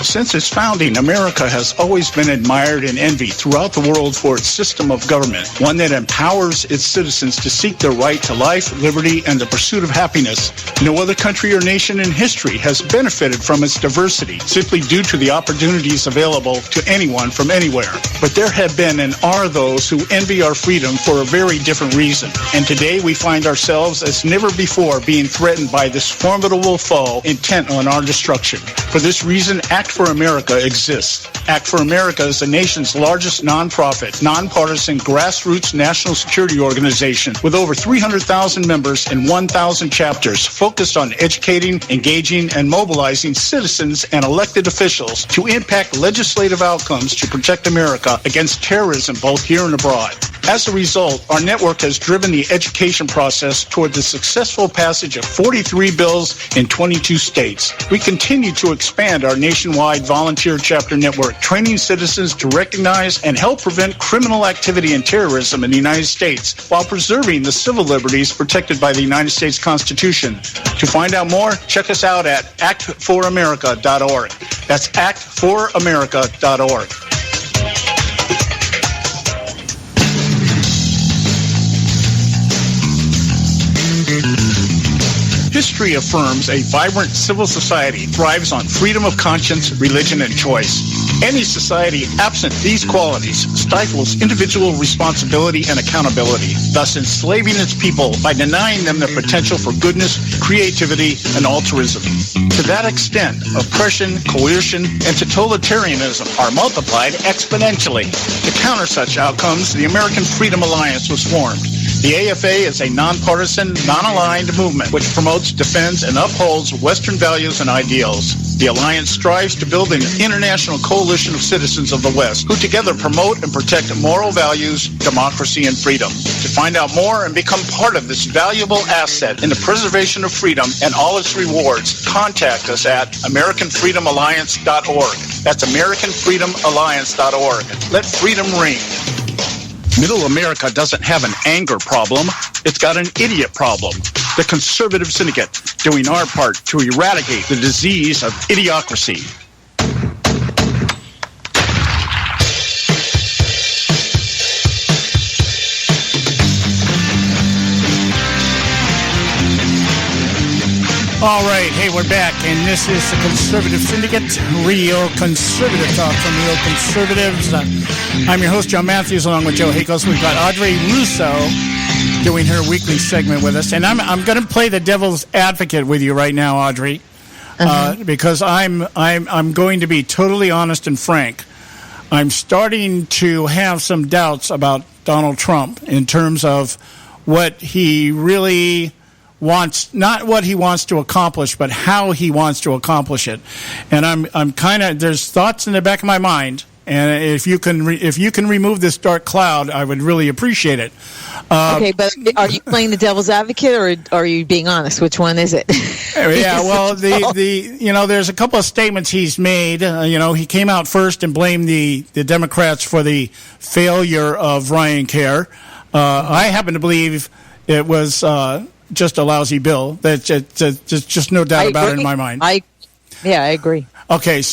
Since its founding, America has always been admired and envied throughout the world for its system of government, one that empowers its citizens to seek their right to life, liberty, and the pursuit of happiness. No other country or nation in history has benefited from its diversity, simply due to the opportunities available to anyone from anywhere. But there have been and are those who envy our freedom for a very different reason. And today we find ourselves as never before being threatened by this formidable foe intent on our destruction. For this reason, Act for America exists. Act for America is the nation's largest nonprofit, nonpartisan, grassroots national security organization with over 300,000 members and 1,000 chapters focused on educating, engaging, and mobilizing citizens and elected officials to impact legislative outcomes to protect America against terrorism both here and abroad. As a result, our network has driven the education process toward the successful passage of 43 bills in 22 states. We continue to expand our nationwide volunteer chapter network, training citizens to recognize and help prevent criminal activity and terrorism in the United States while preserving the civil liberties protected by the United States Constitution. To find out more, check us out at actforamerica.org. That's actforamerica.org. History affirms a vibrant civil society thrives on freedom of conscience, religion, and choice. Any society absent these qualities stifles individual responsibility and accountability, thus enslaving its people by denying them the potential for goodness, creativity, and altruism. To that extent, oppression, coercion, and totalitarianism are multiplied exponentially. To counter such outcomes, the American Freedom Alliance was formed. The AFA is a nonpartisan, non-aligned movement which promotes, defends, and upholds Western values and ideals. The Alliance strives to build an international coalition of citizens of the West who together promote and protect moral values, democracy, and freedom. To find out more and become part of this valuable asset in the preservation of freedom and all its rewards, contact us at AmericanFreedomAlliance.org. That's AmericanFreedomAlliance.org. Let freedom ring. Middle America doesn't have an anger problem. It's got an idiot problem. The Conservative Syndicate, doing our part to eradicate the disease of idiocracy. All right, hey, we're back, and this is the Conservative Syndicate, real conservative talk from real conservatives. I'm your host, John Matthews, along with Joe Hakos. We've got Audrey Russo doing her weekly segment with us, and I'm going to play the devil's advocate with you right now, Audrey, because I'm going to be totally honest and frank. I'm starting to have some doubts about Donald Trump in terms of what he really wants, not what he wants to accomplish, but how he wants to accomplish it. And I'm kind of, there's thoughts in the back of my mind, and if you can remove this dark cloud, I would really appreciate it. Okay, but are you playing the devil's advocate, or are you being honest? Which one is it? Yeah, well, there's a couple of statements he's made. He came out first and blamed the Democrats for the failure of Ryan Care. I happen to believe it was just a lousy bill. There's just no doubt about it in my mind. I agree. Okay,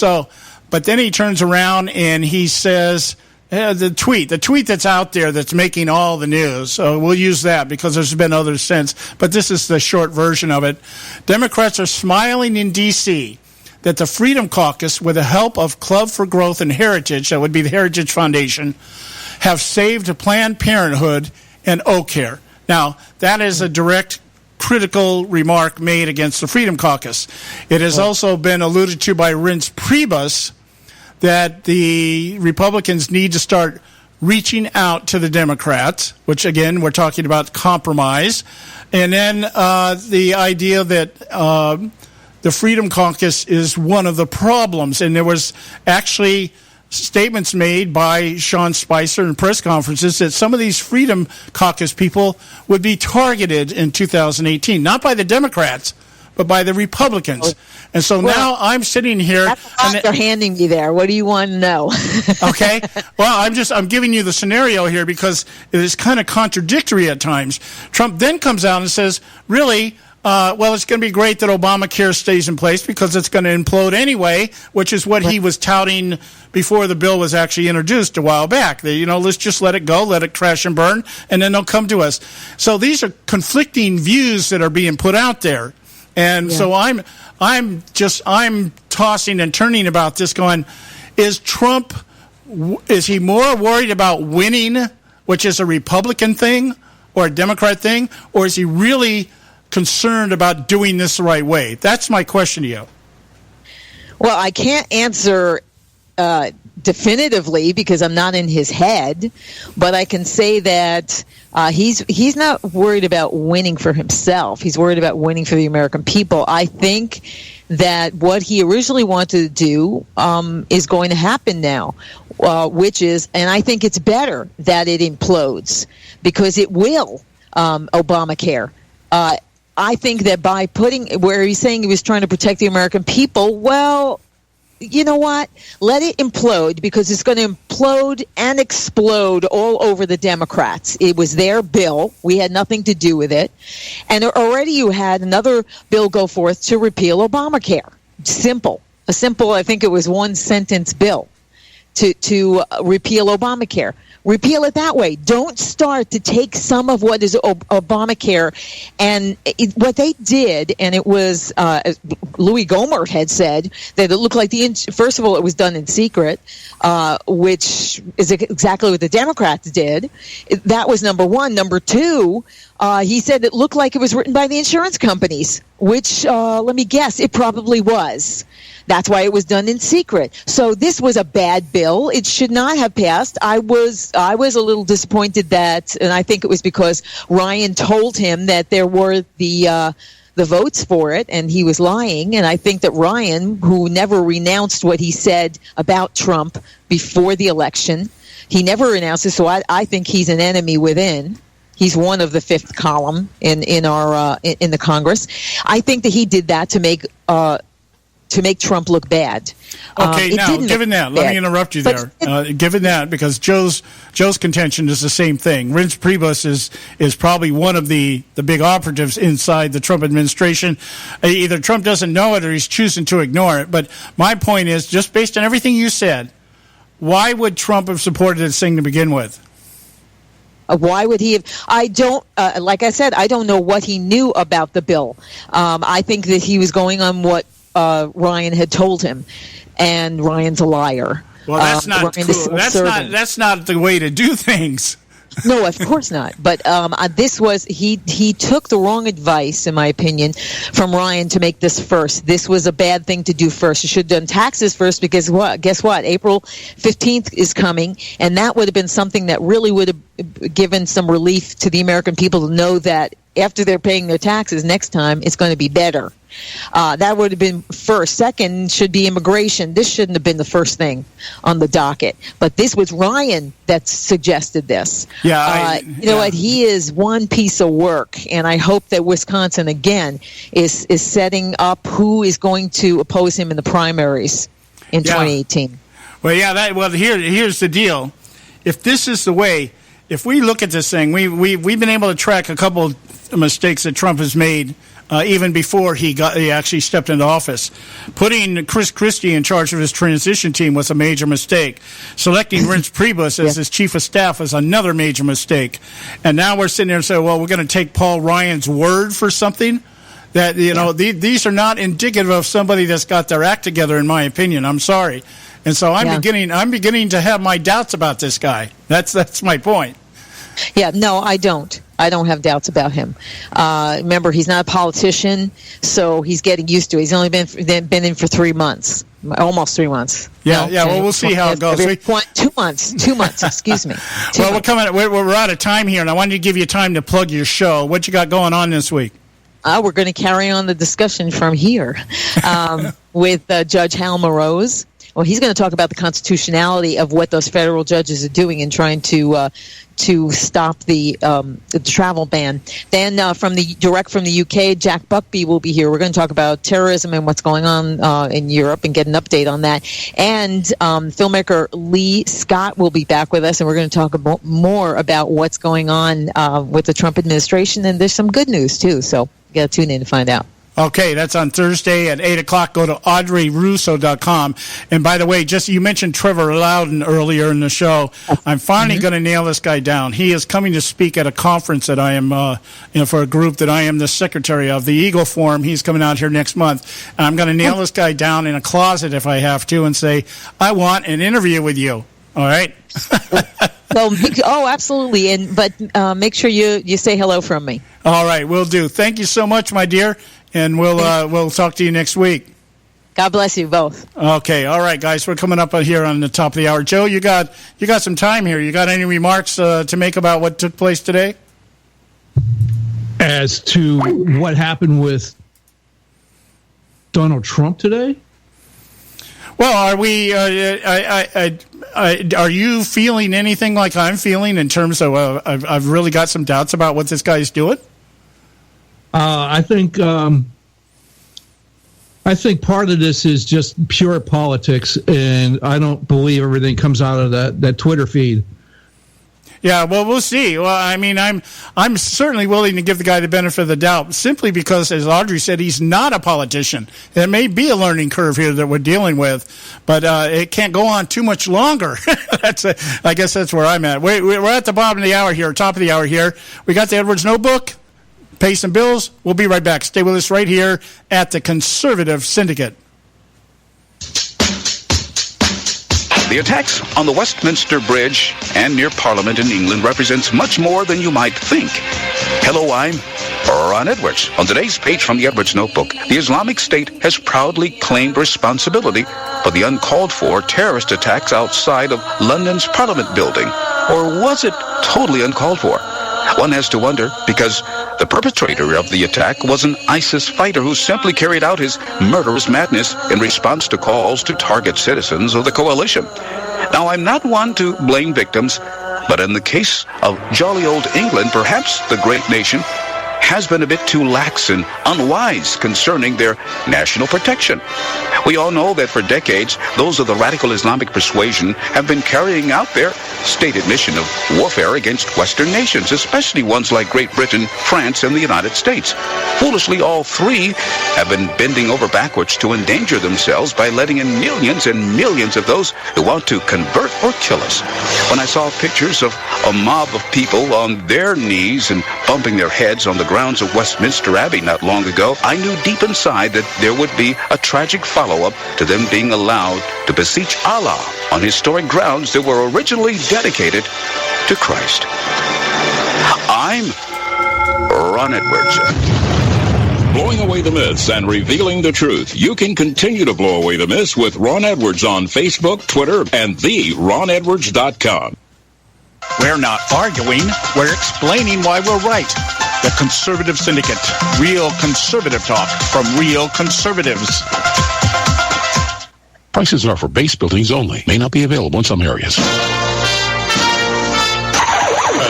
but then he turns around and he says, the tweet that's out there that's making all the news, we'll use that because there's been others since, but this is the short version of it. Democrats are smiling in D.C. that the Freedom Caucus, with the help of Club for Growth and Heritage, that would be the Heritage Foundation, have saved Planned Parenthood and O'Care. Now, that is a direct critical remark made against the Freedom Caucus. It has also been alluded to by Reince Priebus that the Republicans need to start reaching out to the Democrats, which, again, we're talking about compromise. And then the idea that the Freedom Caucus is one of the problems. And there was actually statements made by Sean Spicer in press conferences that some of these Freedom Caucus people would be targeted in 2018, not by the Democrats, but by the Republicans. And so now I'm sitting here. That's they're handing me there. What do you want to know? Okay. Well, I'm giving you the scenario here because it is kind of contradictory at times. Trump then comes out and says, really, it's going to be great that Obamacare stays in place because it's going to implode anyway, which is what he was touting before the bill was actually introduced a while back. Let's just let it go, let it crash and burn, and then they'll come to us. So these are conflicting views that are being put out there. And so I'm tossing and turning about this going, is he more worried about winning, which is a Republican thing or a Democrat thing, or is he really concerned about doing this the right way? That's my question to you. Well, I can't answer definitively because I'm not in his head, but I can say that he's not worried about winning for himself. He's worried about winning for the American people. I think that what he originally wanted to do is going to happen now, which is, and I think it's better that it implodes because it will, Obamacare. I think that by putting where he's saying he was trying to protect the American people, well, you know what? Let it implode because it's going to implode and explode all over the Democrats. It was their bill. We had nothing to do with it. And already you had another bill go forth to repeal Obamacare. A simple, I think it was one sentence bill to repeal Obamacare. Repeal it that way. Don't start to take some of what is Obamacare. And what they did, and it was, Louis Gohmert had said that it looked like first of all, it was done in secret, which is exactly what the Democrats did. That was number one. Number two, he said it looked like it was written by the insurance companies, which, let me guess, it probably was. That's why it was done in secret. So this was a bad bill. It should not have passed. I was a little disappointed that, and I think it was because Ryan told him that there were the votes for it, and he was lying. And I think that Ryan, who never renounced what he said about Trump before the election, he never renounced it. So I think he's an enemy within. He's one of the fifth column in the Congress. I think that he did that to make Trump look bad. Okay, now, given that, let me interrupt you there. Given that, because Joe's contention is the same thing. Reince Priebus is probably one of the big operatives inside the Trump administration. Either Trump doesn't know it or he's choosing to ignore it. But my point is, just based on everything you said, why would Trump have supported this thing to begin with? Why would he have? I don't, like I said, I don't know what he knew about the bill. I think that he was going on what Ryan had told him, and Ryan's a liar. Well, that's not cool. That's not the way to do things. No, of course not. But this was he took the wrong advice, in my opinion, from Ryan to make this first. This was a bad thing to do first. You should have done taxes first, because guess what? April 15th is coming, and that would have been something that really would have given some relief to the American people to know that after they're paying their taxes next time, it's going to be better. That would have been first. Second should be immigration. This shouldn't have been the first thing on the docket. But this was Ryan that suggested this. Yeah, you know what? He is one piece of work, and I hope that Wisconsin, again, is setting up who is going to oppose him in the primaries in 2018. Well, yeah. Here's the deal. If this is the way, if we look at this thing, we've been able to track a couple of mistakes that Trump has made. Even before he actually stepped into office. Putting Chris Christie in charge of his transition team was a major mistake. Selecting Reince Priebus as his chief of staff was another major mistake. And now we're sitting there and saying, well, we're going to take Paul Ryan's word for something? That, these are not indicative of somebody that's got their act together, in my opinion. I'm sorry. And so I'm beginning to have my doubts about this guy. That's my point. Yeah, no, I don't. I don't have doubts about him. Remember, he's not a politician, so he's getting used to it. He's only been in for 3 months, almost 3 months. Yeah. Well, we'll see how it goes. 2 months. Excuse me. We're out of time here, and I wanted to give you time to plug your show. What you got going on this week? We're going to carry on the discussion from here with Judge Hal Morose. Well, he's going to talk about the constitutionality of what those federal judges are doing in trying to stop the travel ban. Then from the UK, Jack Buckby will be here. We're going to talk about terrorism and what's going on in Europe and get an update on that. And filmmaker Lee Scott will be back with us, and we're going to talk more about what's going on with the Trump administration. And there's some good news, too, so you got to tune in to find out. Okay, that's on Thursday at 8 o'clock. Go to AudreyRusso.com. And by the way, you mentioned Trevor Loudon earlier in the show. I'm finally going to nail this guy down. He is coming to speak at a conference that I am, for a group that I am the secretary of, the Eagle Forum. He's coming out here next month. And I'm going to nail this guy down in a closet if I have to and say, I want an interview with you. All right? Absolutely. But make sure you say hello from me. All right, will do. Thank you so much, my dear. And we'll talk to you next week. God bless you both. Okay, all right, guys. We're coming up here on the top of the hour. Joe, you got some time here. You got any remarks to make about what took place today? As to what happened with Donald Trump today? Well, are we? Are you feeling anything like I'm feeling in terms of I've really got some doubts about what this guy's doing? I think part of this is just pure politics, and I don't believe everything comes out of that Twitter feed. Yeah, well, we'll see. Well, I mean, I'm certainly willing to give the guy the benefit of the doubt, simply because, as Audrey said, he's not a politician. There may be a learning curve here that we're dealing with, but it can't go on too much longer. I guess that's where I'm at. We're at the bottom of the hour here, top of the hour here. We got the Edwards Notebook, pay some bills. We'll be right back. Stay with us right here at the Conservative Syndicate. The attacks on the Westminster Bridge and near Parliament in England represents much more than you might think. Hello, I'm Ron Edwards. On today's page from the Edwards Notebook, the Islamic State has proudly claimed responsibility for the uncalled-for terrorist attacks outside of London's Parliament building. Or was it totally uncalled for? One has to wonder, because the perpetrator of the attack was an ISIS fighter who simply carried out his murderous madness in response to calls to target citizens of the coalition. Now, I'm not one to blame victims, but in the case of jolly old England, perhaps the great nation has been a bit too lax and unwise concerning their national protection. We all know that for decades, those of the radical Islamic persuasion have been carrying out their stated mission of warfare against Western nations, especially ones like Great Britain, France, and the United States. Foolishly, all three have been bending over backwards to endanger themselves by letting in millions and millions of those who want to convert or kill us. When I saw pictures of a mob of people on their knees and bumping their heads on the grounds of Westminster Abbey not long ago, I knew deep inside that there would be a tragic follow-up to them being allowed to beseech Allah on historic grounds that were originally dedicated to Christ. I'm Ron Edwards. Blowing away the myths and revealing the truth. You can continue to blow away the myths with Ron Edwards on Facebook, Twitter, and theronedwards.com. We're not arguing, we're explaining why we're right. The Conservative Syndicate. Real conservative talk from real conservatives. Prices are for base buildings only. May not be available in some areas.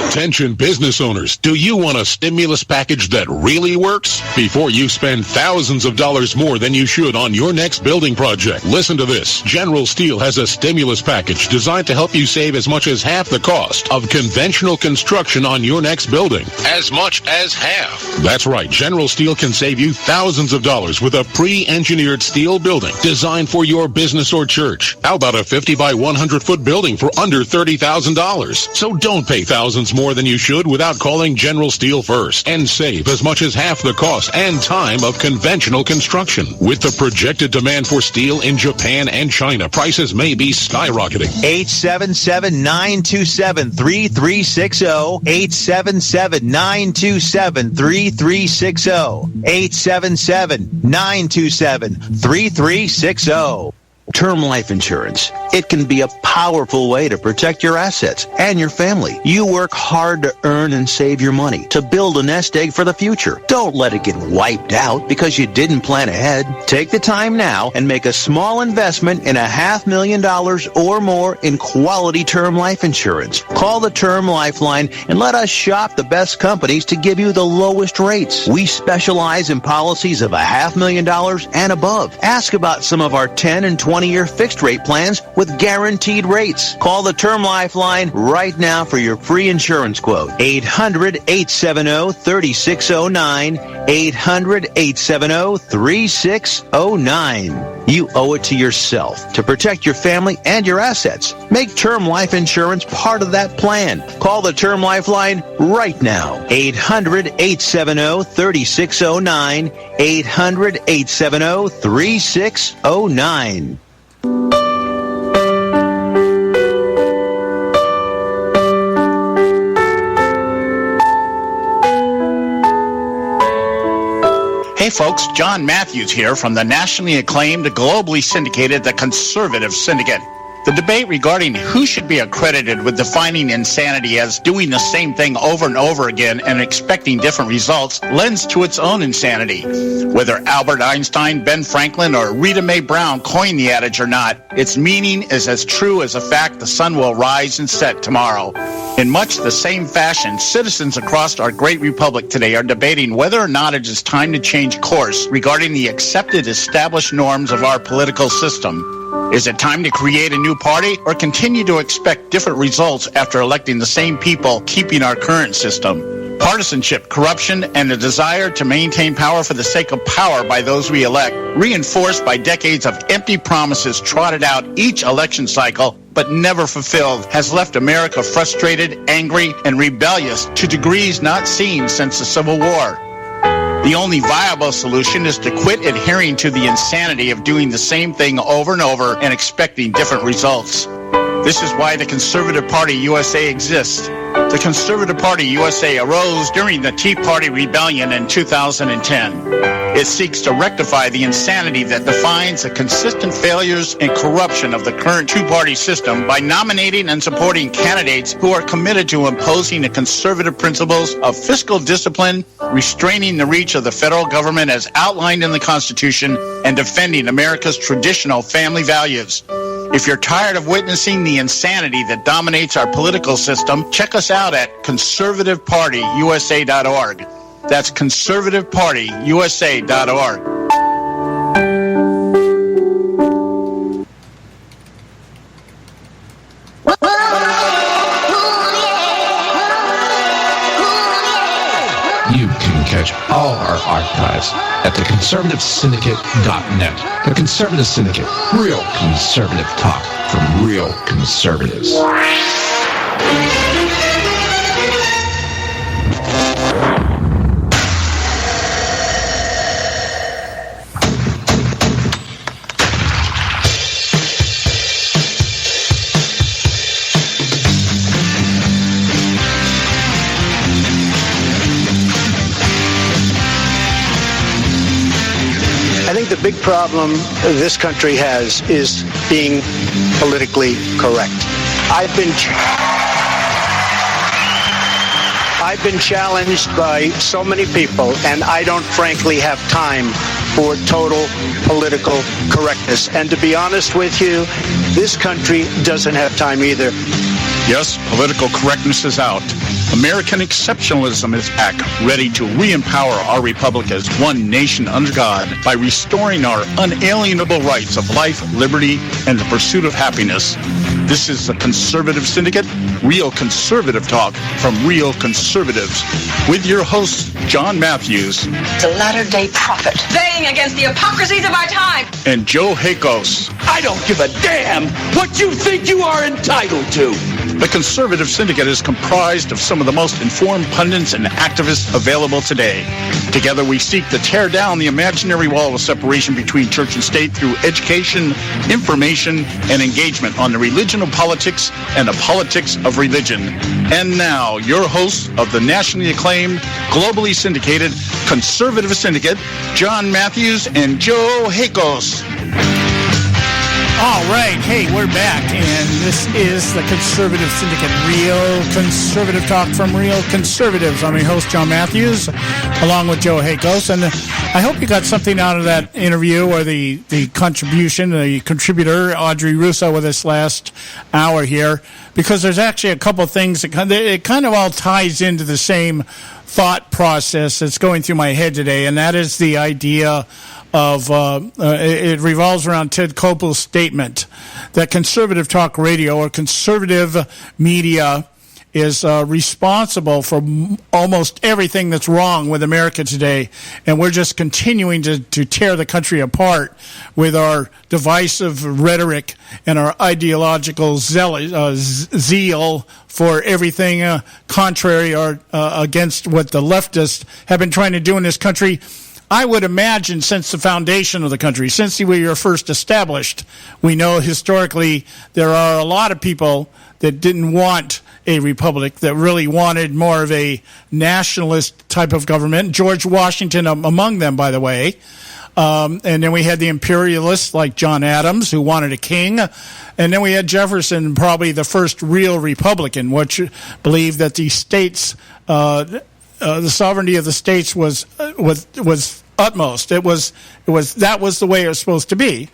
Attention business owners, do you want a stimulus package that really works? Before you spend thousands of dollars more than you should on your next building project, listen to this. General Steel has a stimulus package designed to help you save as much as half the cost of conventional construction on your next building. As much as half. That's right. General Steel can save you thousands of dollars with a pre-engineered steel building designed for your business or church. How about a 50 by 100 foot building for under $30,000? So don't pay thousands more than you should without calling General Steel first and save as much as half the cost and time of conventional construction. With the projected demand for steel in Japan and China, prices may be skyrocketing. 877-927-3360. 877-927-3360. 877-927-3360. Term life insurance. It can be a powerful way to protect your assets and your family. You work hard to earn and save your money to build a nest egg for the future. Don't let it get wiped out because you didn't plan ahead. Take the time now and make a small investment in $500,000 or more in quality term life insurance. Call the Term Lifeline and let us shop the best companies to give you the lowest rates. We specialize in policies of $500,000 and above. Ask about some of our 10 and 20-year fixed rate plans with guaranteed rates. Call the Term Lifeline right now for your free insurance quote. 800-870-3609. 800-870-3609. You owe it to yourself to protect your family and your assets. Make term life insurance part of that plan. Call the Term Lifeline right now. 800-870-3609. 800-870-3609. Hey folks, John Matthews here from the nationally acclaimed, globally syndicated, the Conservative Syndicate. The debate regarding who should be accredited with defining insanity as doing the same thing over and over again and expecting different results lends to its own insanity. Whether Albert Einstein, Ben Franklin, or Rita Mae Brown coined the adage or not, its meaning is as true as the fact the sun will rise and set tomorrow. In much the same fashion, citizens across our great republic today are debating whether or not it is time to change course regarding the accepted established norms of our political system. Is it time to create a new party or continue to expect different results after electing the same people, keeping our current system? Partisanship, corruption, and a desire to maintain power for the sake of power by those we elect, reinforced by decades of empty promises trotted out each election cycle but never fulfilled, has left America frustrated, angry, and rebellious to degrees not seen since the Civil War. The only viable solution is to quit adhering to the insanity of doing the same thing over and over and expecting different results. This is why the Conservative Party USA exists. The Conservative Party USA arose during the Tea Party Rebellion in 2010. It seeks to rectify the insanity that defines the consistent failures and corruption of the current two-party system by nominating and supporting candidates who are committed to imposing the conservative principles of fiscal discipline, restraining the reach of the federal government as outlined in the Constitution, and defending America's traditional family values. If you're tired of witnessing the insanity that dominates our political system, check us out at conservativepartyusa.org. That's conservativepartyusa.org. You can catch all our archives at theconservativesyndicate.net. The Conservative Syndicate, real conservative talk from real conservatives. The big problem this country has is being politically correct. I've been challenged by so many people, and I don't frankly have time for total political correctness. And to be honest with you, this country doesn't have time either. Yes, political correctness is out. American exceptionalism is back, ready to re-empower our republic as one nation under God by restoring our unalienable rights of life, liberty, and the pursuit of happiness. This is the Conservative Syndicate, real conservative talk from real conservatives, with your host, John Matthews. The latter-day prophet, baying against the hypocrisies of our time. And Joe Hakos. I don't give a damn what you think you are entitled to. The Conservative Syndicate is comprised of some of the most informed pundits and activists available today. Together we seek to tear down the imaginary wall of separation between church and state through education, information, and engagement on the religion of politics and the politics of religion. And now, your hosts of the nationally acclaimed, globally syndicated Conservative Syndicate, John Matthews and Joe Hakos. All right. Hey, we're back, and this is the Conservative Syndicate, real conservative talk from real conservatives. I'm your host, John Matthews, along with Joe Hakos, and I hope you got something out of that interview or the contribution, the contributor, Audrey Russo, with us last hour here, because there's actually a couple of things that it kind of all ties into the same thought process that's going through my head today, and that is the idea of it revolves around Ted Koppel's statement that conservative talk radio or conservative media is responsible for almost everything that's wrong with America today, and we're just continuing to tear the country apart with our divisive rhetoric and our ideological zeal for everything contrary or against what the leftists have been trying to do in this country. I would imagine since the foundation of the country, since we were first established, we know historically there are a lot of people that didn't want a republic, that really wanted more of a nationalist type of government. George Washington among them, by the way. And then we had the imperialists like John Adams, who wanted a king. And then we had Jefferson, probably the first real Republican, which believed that the states, the sovereignty of the states was utmost. That was the way it was supposed to be.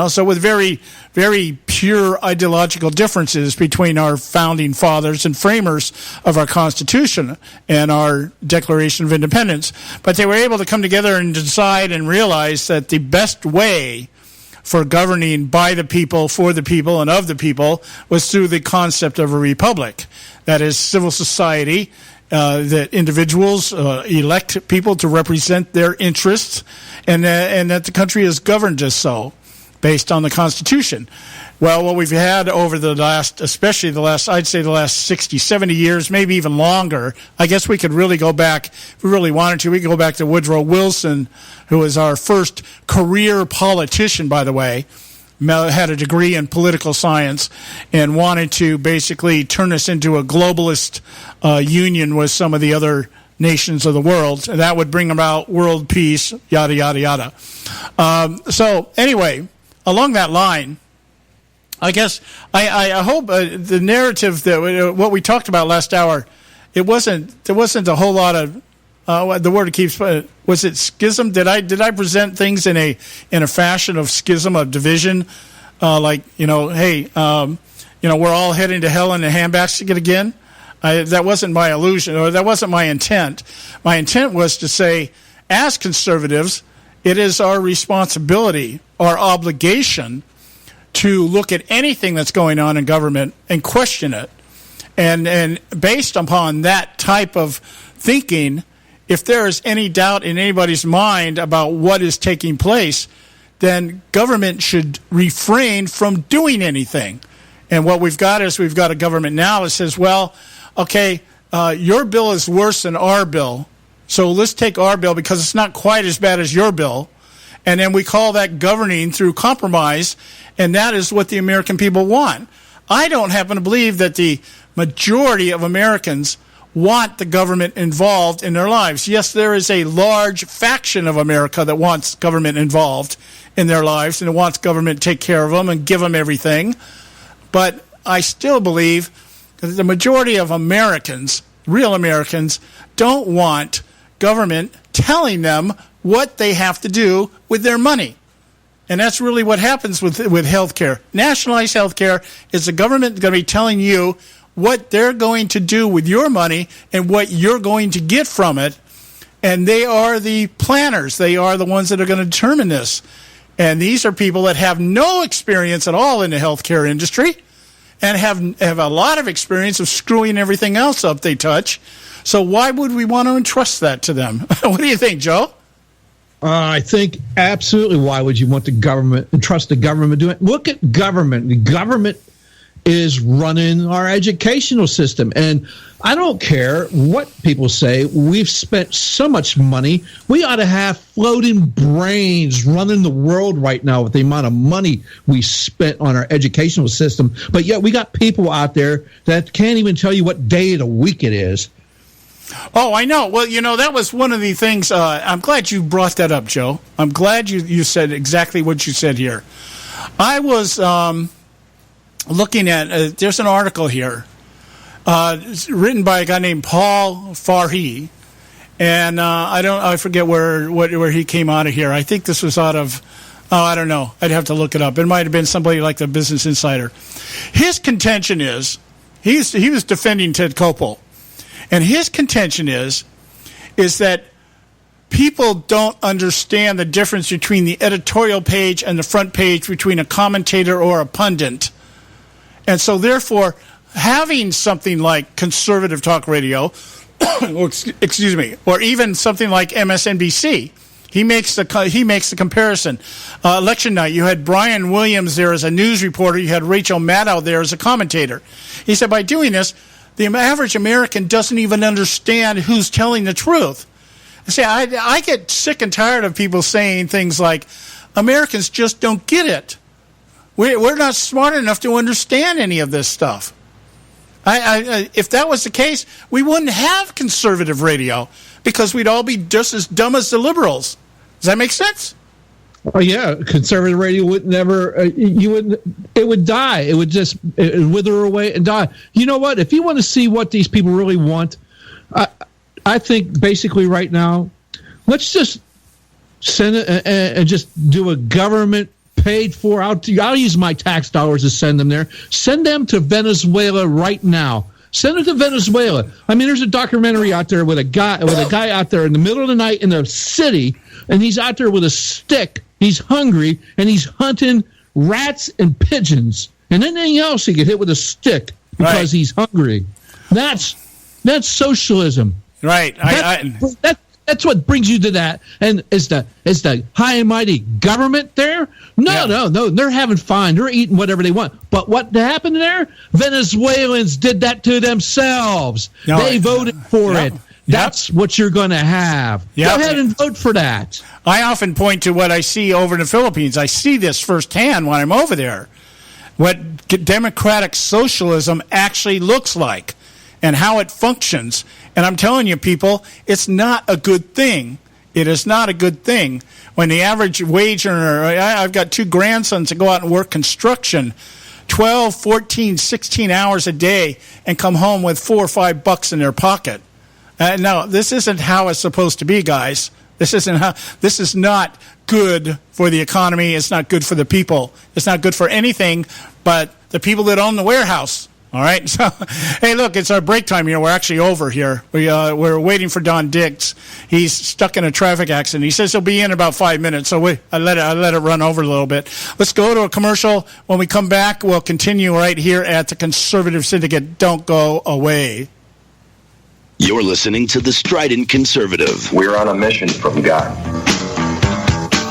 So with very, very pure ideological differences between our founding fathers and framers of our Constitution and our Declaration of Independence. But they were able to come together and decide and realize that the best way for governing by the people, for the people, and of the people was through the concept of a republic. That is, civil society, that individuals elect people to represent their interests, and that the country is governed as so, based on the Constitution. Well, what we've had over the last, especially the last, I'd say the last 60, 70 years, maybe even longer, I guess we could really go back, if we really wanted to, we could go back to Woodrow Wilson, who was our first career politician, by the way, had a degree in political science, and wanted to basically turn us into a globalist union with some of the other nations of the world. And that would bring about world peace, yada, yada, yada. So anyway, along that line, I guess I hope the narrative that what we talked about last hour, there wasn't a whole lot of the word it keeps, was it schism? Did I present things in a fashion of schism, of division, like, hey, we're all heading to hell in a handbasket again? That wasn't my illusion, or that wasn't my intent. My intent was to say, as conservatives, it is our responsibility, our obligation, to look at anything that's going on in government and question it. And based upon that type of thinking, if there is any doubt in anybody's mind about what is taking place, then government should refrain from doing anything. And what we've got is we've got a government now that says, well, okay, your bill is worse than our bill, so let's take our bill because it's not quite as bad as your bill. And then we call that governing through compromise, and that is what the American people want. I don't happen to believe that the majority of Americans want the government involved in their lives. Yes, there is a large faction of America that wants government involved in their lives and wants government to take care of them and give them everything. But I still believe that the majority of Americans, real Americans, don't want government telling them what they have to do with their money. And that's really what happens with health care. Nationalized health care is the government going to be telling you what they're going to do with your money and what you're going to get from it. And they are the planners. They are the ones that are going to determine this. And these are people that have no experience at all in the healthcare industry and have a lot of experience of screwing everything else up they touch. So why would we want to entrust that to them? What do you think, Joe? I think absolutely. Why would you want the government and trust the government doing it? Look at government. The government is running our educational system. And I don't care what people say. We've spent so much money. We ought to have floating brains running the world right now with the amount of money we spent on our educational system. But yet we got people out there that can't even tell you what day of the week it is. Oh, I know. Well, that was one of the things. I'm glad you brought that up, Joe. I'm glad you said exactly what you said here. I was looking at, there's an article here written by a guy named Paul Farhi, and I forget where he came out of here. I think this was out of, I don't know. I'd have to look it up. It might have been somebody like the Business Insider. His contention is, he was defending Ted Koppel. And his contention is that people don't understand the difference between the editorial page and the front page between a commentator or a pundit. And so, therefore, having something like Conservative Talk Radio, or even something like MSNBC, he makes the comparison. Election night, you had Brian Williams there as a news reporter. You had Rachel Maddow there as a commentator. He said by doing this, the average American doesn't even understand who's telling the truth. See, I get sick and tired of people saying things like, Americans just don't get it. We're not smart enough to understand any of this stuff. If that was the case, we wouldn't have conservative radio because we'd all be just as dumb as the liberals. Does that make sense? Oh yeah, conservative radio would never. It would die. It would just wither away and die. You know what? If you want to see what these people really want, I think basically right now, let's just send it and just do a government paid for. I'll use my tax dollars to send them there. Send them to Venezuela right now. Send it to Venezuela. I mean, there's a documentary out there with a guy out there in the middle of the night in the city, and he's out there with a stick. he's hungry, and he's hunting rats and pigeons and anything else he could hit with a stick because he's hungry. That's socialism. Right. That's what brings you to that. And is the high and mighty government there? No. They're having fun. They're eating whatever they want. But what happened there? Venezuelans did that to themselves. They voted for it. That's what you're going to have. Go ahead and vote for that. I often point to what I see over in the Philippines. I see this firsthand when I'm over there. What democratic socialism actually looks like and how it functions. And I'm telling you, people, it's not a good thing. It is not a good thing. When the average wage earner, I've got 2 grandsons that go out and work construction 12, 14, 16 hours a day and come home with $4 or $5 in their pocket. No, this isn't how it's supposed to be, guys. This is not good for the economy. It's not good for the people. It's not good for anything but the people that own the warehouse. All right. So, hey, look, it's our break time here. We're actually over here. We're waiting for Don Dix. He's stuck in a traffic accident. He says he'll be in about 5 minutes. So I let it run over a little bit. Let's go to a commercial. When we come back, we'll continue right here at the Conservative Syndicate. Don't go away. You're listening to the Strident Conservative. We're on a mission from God.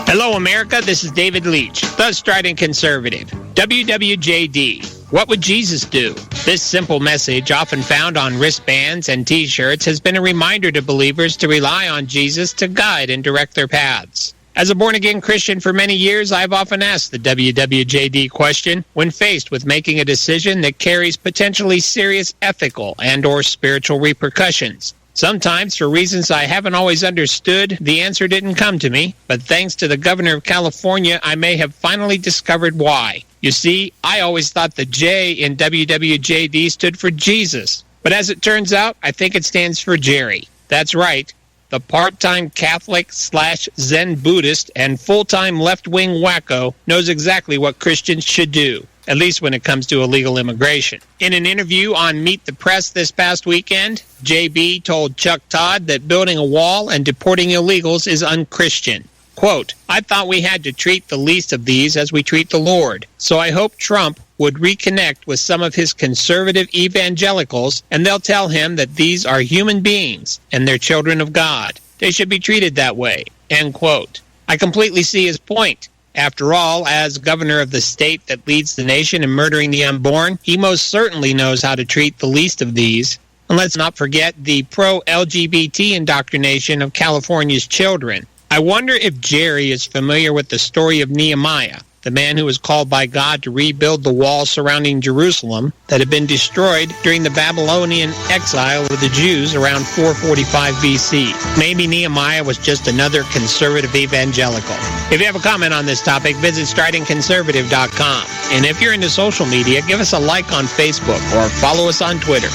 Hello, America. This is David Leach, the Strident Conservative. WWJD. What would Jesus do? This simple message, often found on wristbands and T-shirts, has been a reminder to believers to rely on Jesus to guide and direct their paths. As a born-again Christian for many years, I've often asked the WWJD question when faced with making a decision that carries potentially serious ethical and or spiritual repercussions. Sometimes, for reasons I haven't always understood, the answer didn't come to me, but thanks to the governor of California, I may have finally discovered why. You see, I always thought the J in WWJD stood for Jesus, but as it turns out, I think it stands for Jerry. That's right. The part-time Catholic/Zen Buddhist and full-time left-wing wacko knows exactly what Christians should do, at least when it comes to illegal immigration. In an interview on Meet the Press this past weekend, JB told Chuck Todd that building a wall and deporting illegals is unchristian. Quote, I thought we had to treat the least of these as we treat the Lord, so I hope Trump would reconnect with some of his conservative evangelicals, and they'll tell him that these are human beings and they're children of God. They should be treated that way. End quote. I completely see his point. After all, as governor of the state that leads the nation in murdering the unborn, he most certainly knows how to treat the least of these. And let's not forget the pro-LGBT indoctrination of California's children. I wonder if Jerry is familiar with the story of Nehemiah, the man who was called by God to rebuild the wall surrounding Jerusalem that had been destroyed during the Babylonian exile of the Jews around 445 BC. Maybe Nehemiah was just another conservative evangelical. If you have a comment on this topic, visit StridentConservative.com. And if you're into social media, give us a like on Facebook or follow us on Twitter.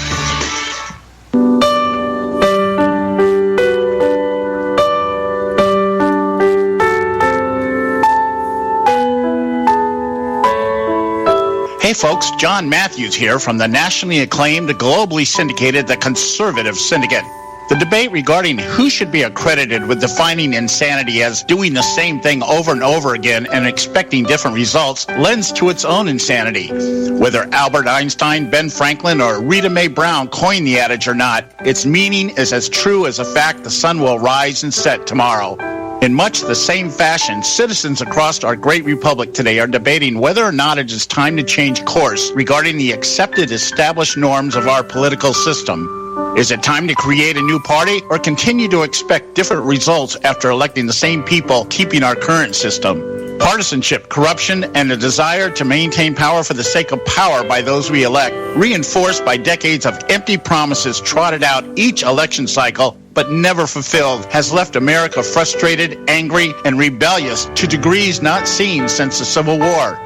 Hey folks, John Matthews here from the nationally acclaimed, globally syndicated, the Conservative Syndicate. The debate regarding who should be accredited with defining insanity as doing the same thing over and over again and expecting different results lends to its own insanity. Whether Albert Einstein, Ben Franklin, or Rita Mae Brown coined the adage or not, its meaning is as true as the fact the sun will rise and set tomorrow. In much the same fashion, citizens across our great republic today are debating whether or not it is time to change course regarding the accepted established norms of our political system. Is it time to create a new party or continue to expect different results after electing the same people keeping our current system? Partisanship, corruption, and a desire to maintain power for the sake of power by those we elect, reinforced by decades of empty promises trotted out each election cycle but never fulfilled, has left America frustrated, angry, and rebellious to degrees not seen since the Civil War.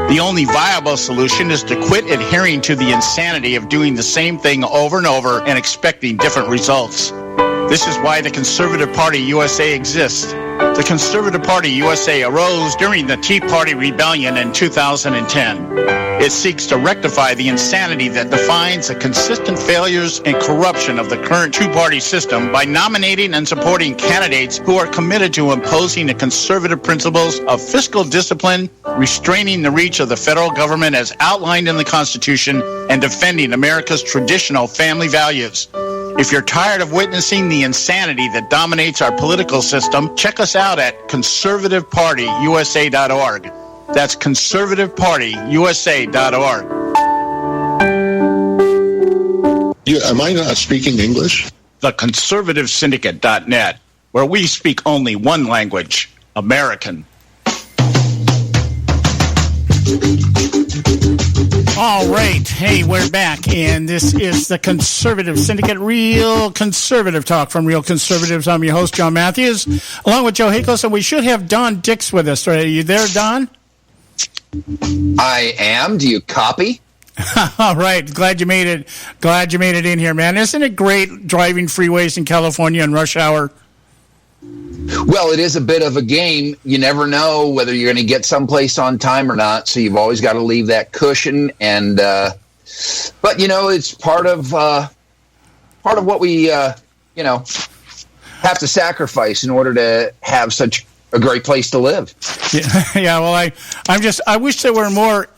The only viable solution is to quit adhering to the insanity of doing the same thing over and over and expecting different results. This is why the Conservative Party USA exists. The Conservative Party USA arose during the Tea Party Rebellion in 2010. It seeks to rectify the insanity that defines the consistent failures and corruption of the current two-party system by nominating and supporting candidates who are committed to imposing the conservative principles of fiscal discipline, restraining the reach of the federal government as outlined in the Constitution, and defending America's traditional family values. If you're tired of witnessing the insanity that dominates our political system, check us out at conservativepartyusa.org. That's conservativepartyusa.org. Am I not speaking English? TheConservativeSyndicate.net, where we speak only one language, American. All right. Hey, we're back, and this is the Conservative Syndicate, real conservative talk from Real Conservatives. I'm your host, John Matthews, along with Joe Hakos, and we should have Don Dix with us. Are you there, Don? I am. Do you copy? All right. Glad you made it. Glad you made it in here, man. Isn't it great driving freeways in California in rush hour? Well, it is a bit of a game. You never know whether you're going to get someplace on time or not, so you've always got to leave that cushion. And but it's part of what we have to sacrifice in order to have such a great place to live. Yeah. Well, I wish there were more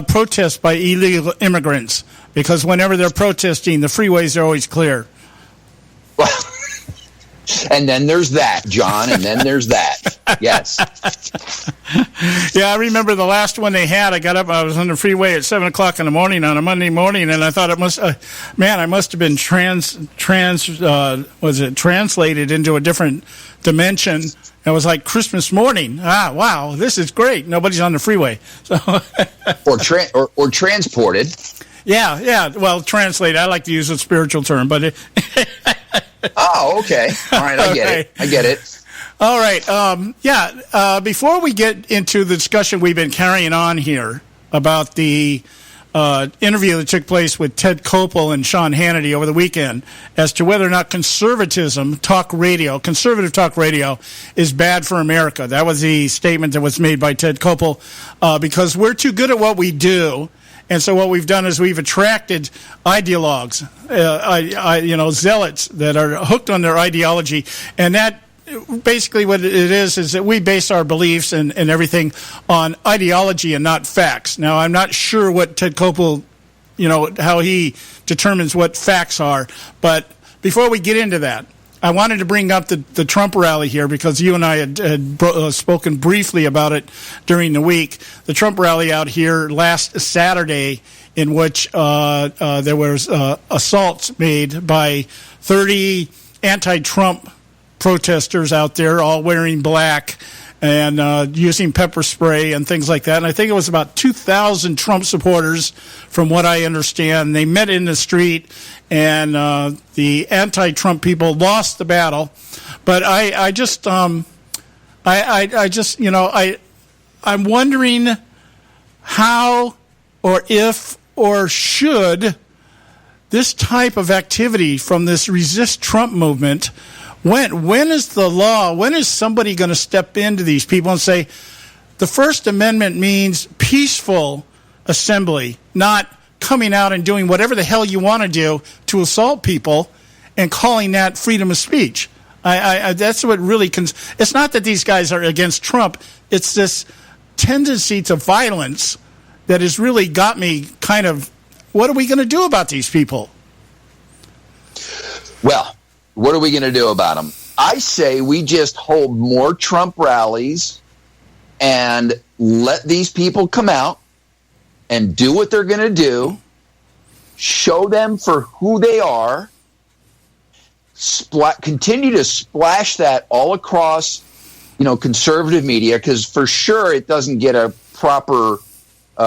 protests by illegal immigrants, because whenever they're protesting, the freeways are always clear. Well. And then there's that, John, and then there's that. Yes. Yeah, I remember the last one they had. I got up, I was on the freeway at 7 o'clock in the morning on a Monday morning, and I thought I must have been translated into a different dimension. It was like Christmas morning. Wow, this is great. Nobody's on the freeway. So or transported. Yeah. Well, translate. I like to use a spiritual term, but oh, okay. All right, I get it. All right. Before we get into the discussion we've been carrying on here about the interview that took place with Ted Koppel and Sean Hannity over the weekend as to whether or not conservative talk radio is bad for America. That was the statement that was made by Ted Koppel, because we're too good at what we do. And so what we've done is we've attracted ideologues, zealots that are hooked on their ideology. And that basically what it is that we base our beliefs and everything on ideology and not facts. Now, I'm not sure what Ted Koppel, how he determines what facts are. But before we get into that, I wanted to bring up the Trump rally here, because you and I had spoken briefly about it during the week. The Trump rally out here last Saturday, in which there was assaults made by 30 anti-Trump protesters out there, all wearing black and using pepper spray and things like that. And I think it was about 2,000 Trump supporters, from what I understand. They met in the street, and the anti-Trump people lost the battle. But I'm wondering how, or if, or should this type of activity from this Resist Trump movement, when is the law, when is somebody going to step into these people and say, the First Amendment means peaceful assembly, not coming out and doing whatever the hell you want to do to assault people and calling that freedom of speech? That's what really it's not that these guys are against Trump. It's this tendency to violence that has really got me kind of, what are we going to do about these people? Well, what are we going to do about them? I say we just hold more Trump rallies and let these people come out and do what they're going to do, show them for who they are, continue to splash that all across, conservative media, because for sure it doesn't get a proper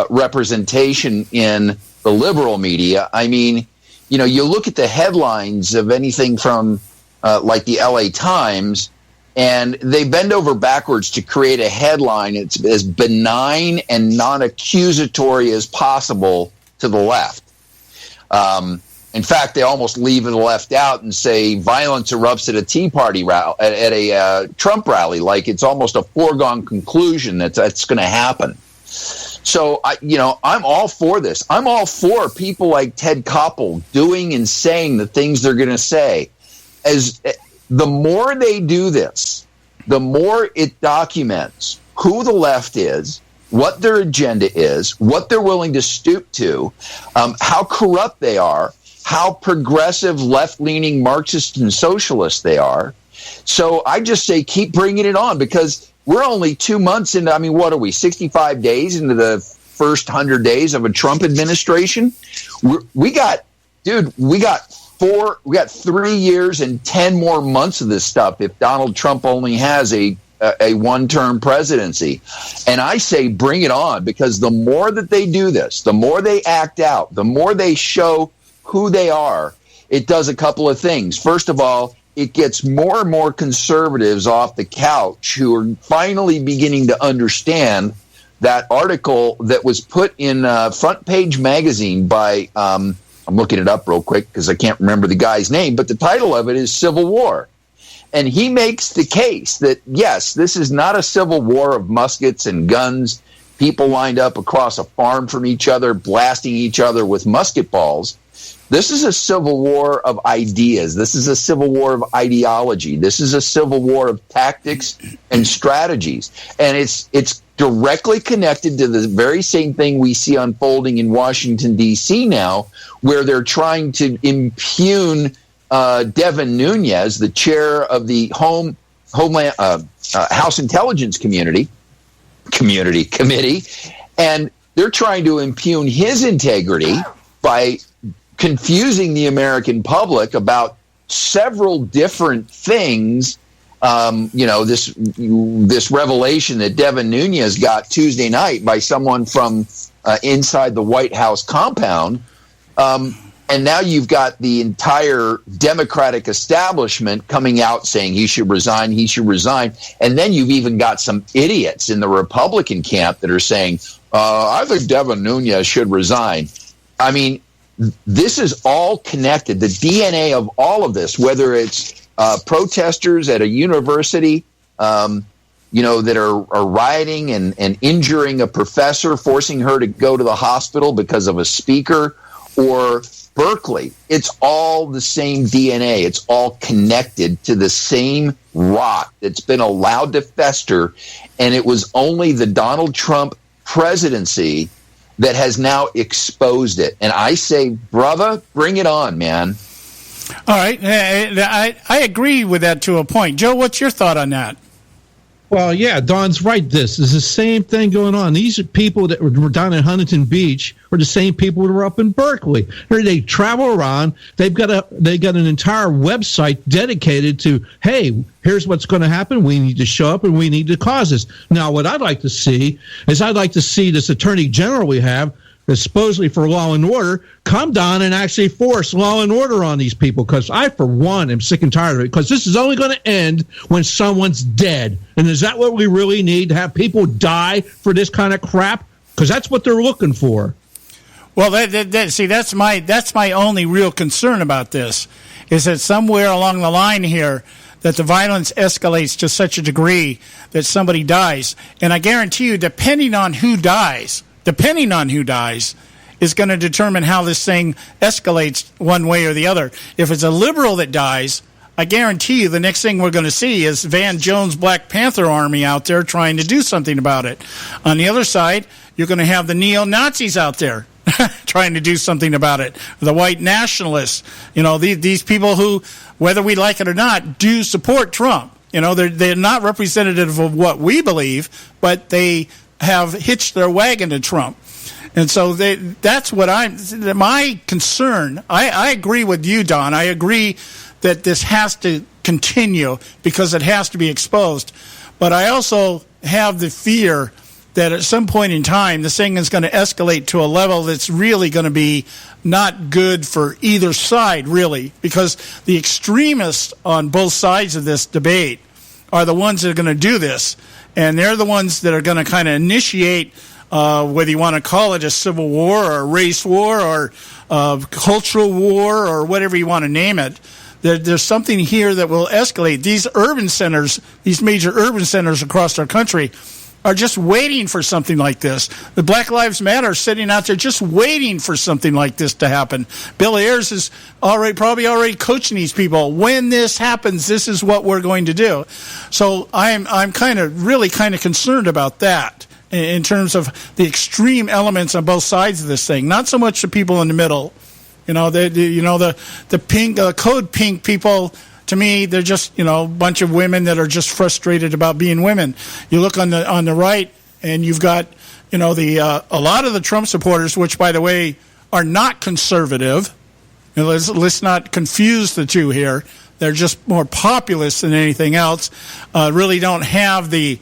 representation in the liberal media. I mean, you look at the headlines of anything from like the LA Times, and they bend over backwards to create a headline that's as benign and non-accusatory as possible to the left. In fact, they almost leave it left out and say violence erupts at a Tea Party rally, at a Trump rally, like it's almost a foregone conclusion that that's going to happen. So, I'm all for this. I'm all for people like Ted Koppel doing and saying the things they're going to say. As the more they do this, the more it documents who the left is, what their agenda is, what they're willing to stoop to, how corrupt they are, how progressive, left-leaning Marxist and socialist they are. So I just say keep bringing it on, because we're only 2 months into, what are we, 65 days into the first 100 days of a Trump administration? We got 3 years and 10 more months of this stuff if Donald Trump only has a one-term presidency. And I say bring it on, because the more that they do this, the more they act out, the more they show who they are, it does a couple of things. First of all, it gets more and more conservatives off the couch who are finally beginning to understand that article that was put in Front Page Magazine by, I'm looking it up real quick because I can't remember the guy's name, but the title of it is Civil War. And he makes the case that, yes, this is not a civil war of muskets and guns, people lined up across a farm from each other, blasting each other with musket balls. This is a civil war of ideas. This is a civil war of ideology. This is a civil war of tactics and strategies. And it's directly connected to the very same thing we see unfolding in Washington, D.C. now, where they're trying to impugn Devin Nunes, the chair of the House Intelligence Committee, and they're trying to impugn his integrity by confusing the American public about several different things. This revelation that Devin Nunes got Tuesday night by someone from inside the White House compound. And now you've got the entire Democratic establishment coming out saying he should resign. And then you've even got some idiots in the Republican camp that are saying, I think Devin Nunes should resign. This is all connected. The DNA of all of this, whether it's protesters at a university, that are rioting and injuring a professor, forcing her to go to the hospital because of a speaker, or Berkeley, it's all the same DNA. It's all connected to the same rot that's been allowed to fester. And it was only the Donald Trump presidency that has now exposed it. And I say, brother, bring it on, man. All right. I agree with that to a point. Joe, what's your thought on that? Well, yeah, Don's right. This is the same thing going on. These are people that were down in Huntington Beach are the same people that were up in Berkeley. They travel around. They've got an entire website dedicated to, hey, here's what's going to happen. We need to show up and we need to cause this. Now, what I'd like to see is this attorney general we have, supposedly for law and order, come down and actually force law and order on these people, because I, for one, am sick and tired of it, because this is only going to end when someone's dead. And is that what we really need, to have people die for this kind of crap? Because that's what they're looking for. Well, that's my only real concern about this, is that somewhere along the line here that the violence escalates to such a degree that somebody dies. And I guarantee you, depending on who dies is going to determine how this thing escalates one way or the other. If it's a liberal that dies, I guarantee you the next thing we're going to see is Van Jones' Black Panther Army out there trying to do something about it. On the other side, you're going to have the neo-Nazis out there trying to do something about it. The white nationalists, these people who, whether we like it or not, do support Trump. They're not representative of what we believe, but they have hitched their wagon to Trump. And so that's what my concern. I agree with you, Don. I agree that this has to continue because it has to be exposed. But I also have the fear that at some point in time, this thing is going to escalate to a level that's really going to be not good for either side, really, because the extremists on both sides of this debate are the ones that are going to do this. And they're the ones that are going to kind of initiate, whether you want to call it a civil war or a race war or cultural war or whatever you want to name it. There's something here that will escalate. These urban centers, these major urban centers across our country, are just waiting for something like this. The Black Lives Matter are sitting out there just waiting for something like this to happen. Bill Ayers is probably already coaching these people. When this happens, this is what we're going to do. So I'm really kind of concerned about that in terms of the extreme elements on both sides of this thing. Not so much the people in the middle. The pink, code pink people. To me, they're just, a bunch of women that are just frustrated about being women. You look on the right, and you've got, a lot of the Trump supporters, which, by the way, are not conservative. Let's not confuse the two here. They're just more populist than anything else. Really don't have the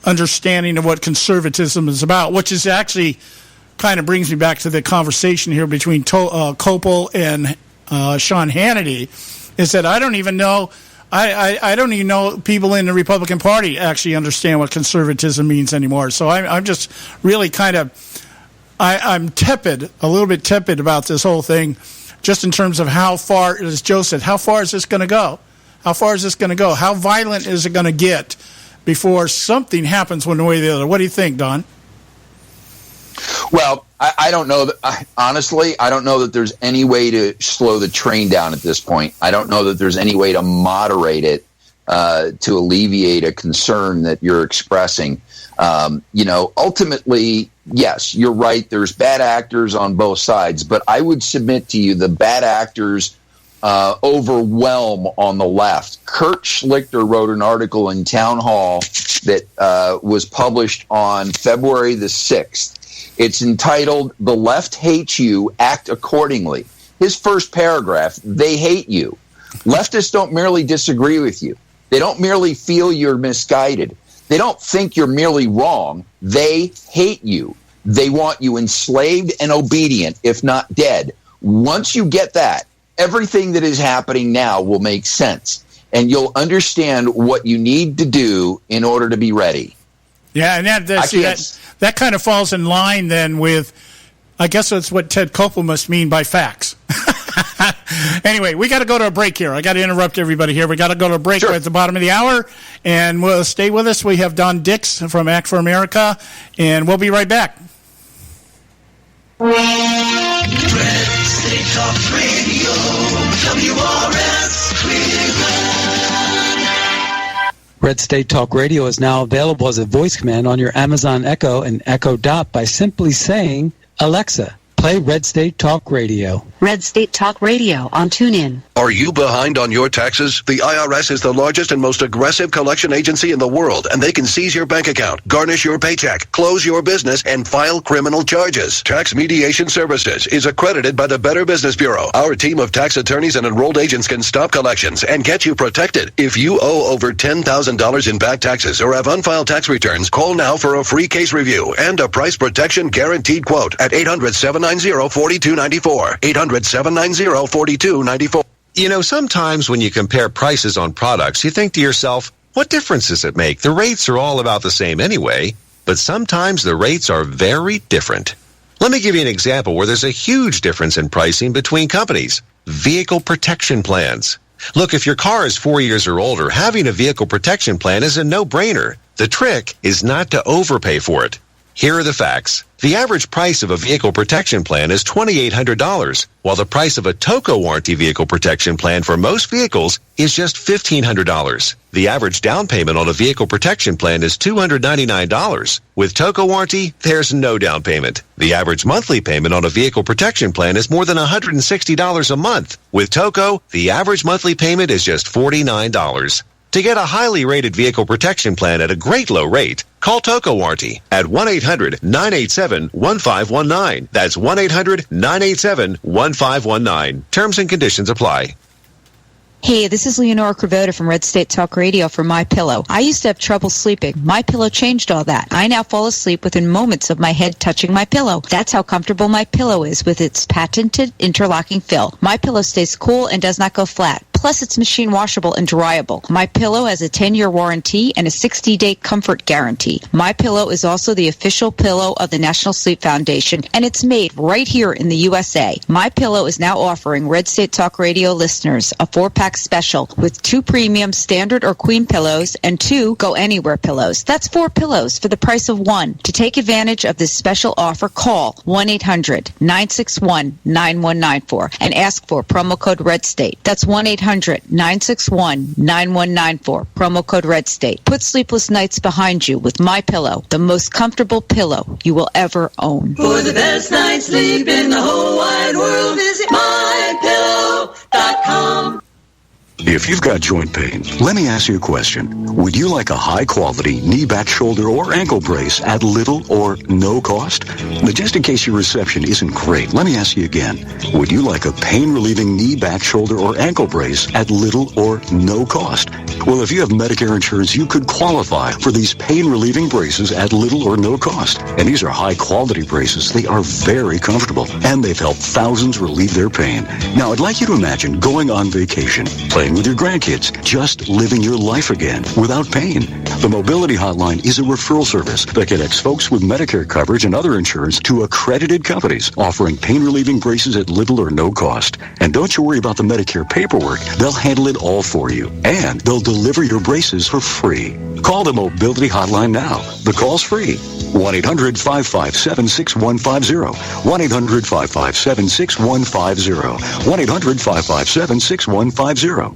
understanding of what conservatism is about, which is actually kind of brings me back to the conversation here between Kopel and Sean Hannity. Is that I don't even know people in the Republican Party actually understand what conservatism means anymore. So I'm just really I'm tepid, a little bit tepid about this whole thing, just in terms of how far, as Joe said, how far is this going to go? How far is this going to go? How violent is it going to get before something happens one way or the other? What do you think, Don? Well, I don't know that. Honestly, I don't know that there's any way to slow the train down at this point. I don't know that there's any way to moderate it to alleviate a concern that you're expressing. Ultimately, yes, you're right. There's bad actors on both sides, but I would submit to you the bad actors overwhelm on the left. Kurt Schlichter wrote an article in Town Hall that was published on February the 6th. It's entitled, "The Left Hates You, Act Accordingly." His first paragraph, they hate you. Leftists don't merely disagree with you. They don't merely feel you're misguided. They don't think you're merely wrong. They hate you. They want you enslaved and obedient, if not dead. Once you get that, everything that is happening now will make sense, and you'll understand what you need to do in order to be ready. Yeah, and that kind of falls in line then with, I guess that's what Ted Koppel must mean by facts. Anyway, we got to go to a break here. I got to interrupt everybody here. We got to go to a break at the bottom of the hour, and we'll stay with us. We have Don Dix from Act for America, and we'll be right back. Red State Talk Radio, WRS Cleveland. Red State Talk Radio is now available as a voice command on your Amazon Echo and Echo Dot by simply saying, "Alexa, play Red State Talk Radio." Red State Talk Radio on TuneIn. Are you behind on your taxes? The IRS is the largest and most aggressive collection agency in the world, and they can seize your bank account, garnish your paycheck, close your business, and file criminal charges. Tax Mediation Services is accredited by the Better Business Bureau. Our team of tax attorneys and enrolled agents can stop collections and get you protected. If you owe over $10,000 in back taxes or have unfiled tax returns, call now for a free case review and a price protection guaranteed quote at 800-790-4294. 800-790-4294. You know, sometimes when you compare prices on products, you think to yourself, what difference does it make? The rates are all about the same anyway, but sometimes the rates are very different. Let me give you an example where there's a huge difference in pricing between companies. Vehicle protection plans. Look, if your car is 4 years or older, having a vehicle protection plan is a no-brainer. The trick is not to overpay for it. Here are the facts. The average price of a vehicle protection plan is $2,800, while the price of a TOCO warranty vehicle protection plan for most vehicles is just $1,500. The average down payment on a vehicle protection plan is $299. With TOCO warranty, there's no down payment. The average monthly payment on a vehicle protection plan is more than $160 a month. With TOCO, the average monthly payment is just $49. To get a highly rated vehicle protection plan at a great low rate, call TOCO Warranty at 1-800-987-1519. That's 1-800-987-1519. Terms and conditions apply. Hey, this is Leonora Cravota from Red State Talk Radio for MyPillow. I used to have trouble sleeping. MyPillow changed all that. I now fall asleep within moments of my head touching my pillow. That's how comfortable MyPillow is with its patented interlocking fill. MyPillow stays cool and does not go flat. Plus, it's machine washable and dryable. My Pillow has a 10-year warranty and a 60-day comfort guarantee. My Pillow is also the official pillow of the National Sleep Foundation, and it's made right here in the USA. My Pillow is now offering Red State Talk Radio listeners a 4-pack special with 2 premium standard or queen pillows and 2 go anywhere pillows. That's 4 pillows for the price of 1. To take advantage of this special offer, call 1-800-961-9194 and ask for promo code Red State. That's 1-800-961-9194, promo code Red State. Put sleepless nights behind you with My Pillow, the most comfortable pillow you will ever own. For the best night's sleep in the whole wide world, visit mypillow.com. If you've got joint pain, let me ask you a question. Would you like a high-quality knee, back, shoulder, or ankle brace at little or no cost? But just in case your reception isn't great, let me ask you again. Would you like a pain-relieving knee, back, shoulder, or ankle brace at little or no cost? Well, if you have Medicare insurance, you could qualify for these pain-relieving braces at little or no cost. And these are high-quality braces. They are very comfortable, and they've helped thousands relieve their pain. Now, I'd like you to imagine going on vacation, playing with your grandkids, just living your life again without pain. The Mobility Hotline is a referral service that connects folks with Medicare coverage and other insurance to accredited companies offering pain-relieving braces at little or no cost. And don't you worry about the Medicare paperwork. They'll handle it all for you. And they'll deliver your braces for free. Call the Mobility Hotline now. The call's free. 1-800-557-6150. 1-800-557-6150. 1-800-557-6150.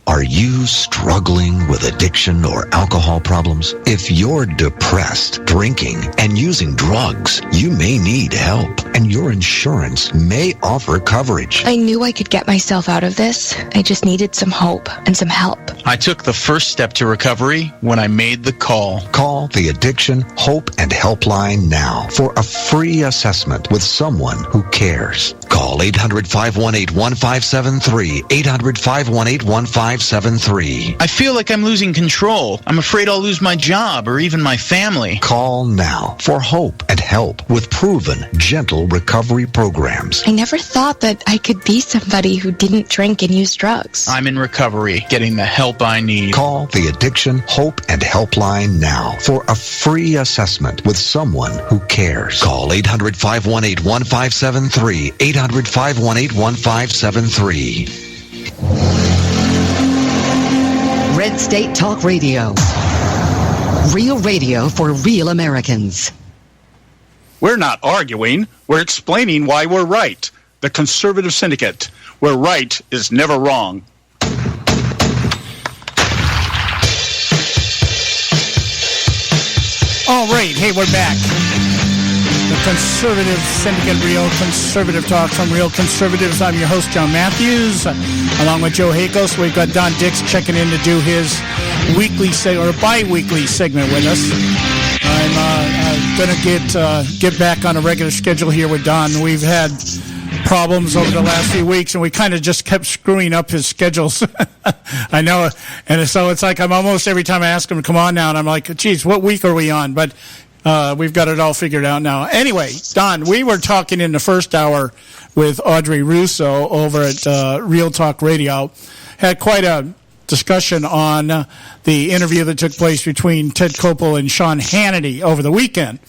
Are you struggling with addiction or alcohol problems? If you're depressed, drinking, and using drugs, you may need help, and your insurance may offer coverage. I knew I could get myself out of this. I just needed some hope and some help. I took the first step to recovery when I made the call. Call the Addiction, Hope, and Helpline now for a free assessment with someone who cares. Call 800-518-1573, 800-518-1573. I feel like I'm losing control. I'm afraid I'll lose my job or even my family. Call now for hope and help with proven, gentle recovery programs. I never thought that I could be somebody who didn't drink and use drugs. I'm in recovery, getting the help I need. Call the Addiction, Hope, and Helpline now for a free assessment with someone who cares. Call 800-518-1573, 800-518-1573. Red State Talk Radio. Real radio for real Americans. We're not arguing. We're explaining why we're right. The Conservative Syndicate, where right is never wrong. All right. Hey, we're back. The Conservative Syndicate, Real Conservative Talk from Real Conservatives. I'm your host, John Matthews, along with Joe Hakos. We've got Don Dix checking in to do his weekly or bi-weekly segment with us. I'm going to get back on a regular schedule here with Don. We've had problems over the last few weeks, and we kind of just kept screwing up his schedules. I know, and so it's like I'm almost every time I ask him to come on now, and I'm like, geez, what week are we on? But we've got it all figured out now. Anyway, Don, we were talking in the first hour with Audrey Russo over at Real Talk Radio. Had quite a discussion on the interview that took place between Ted Koppel and Sean Hannity over the weekend.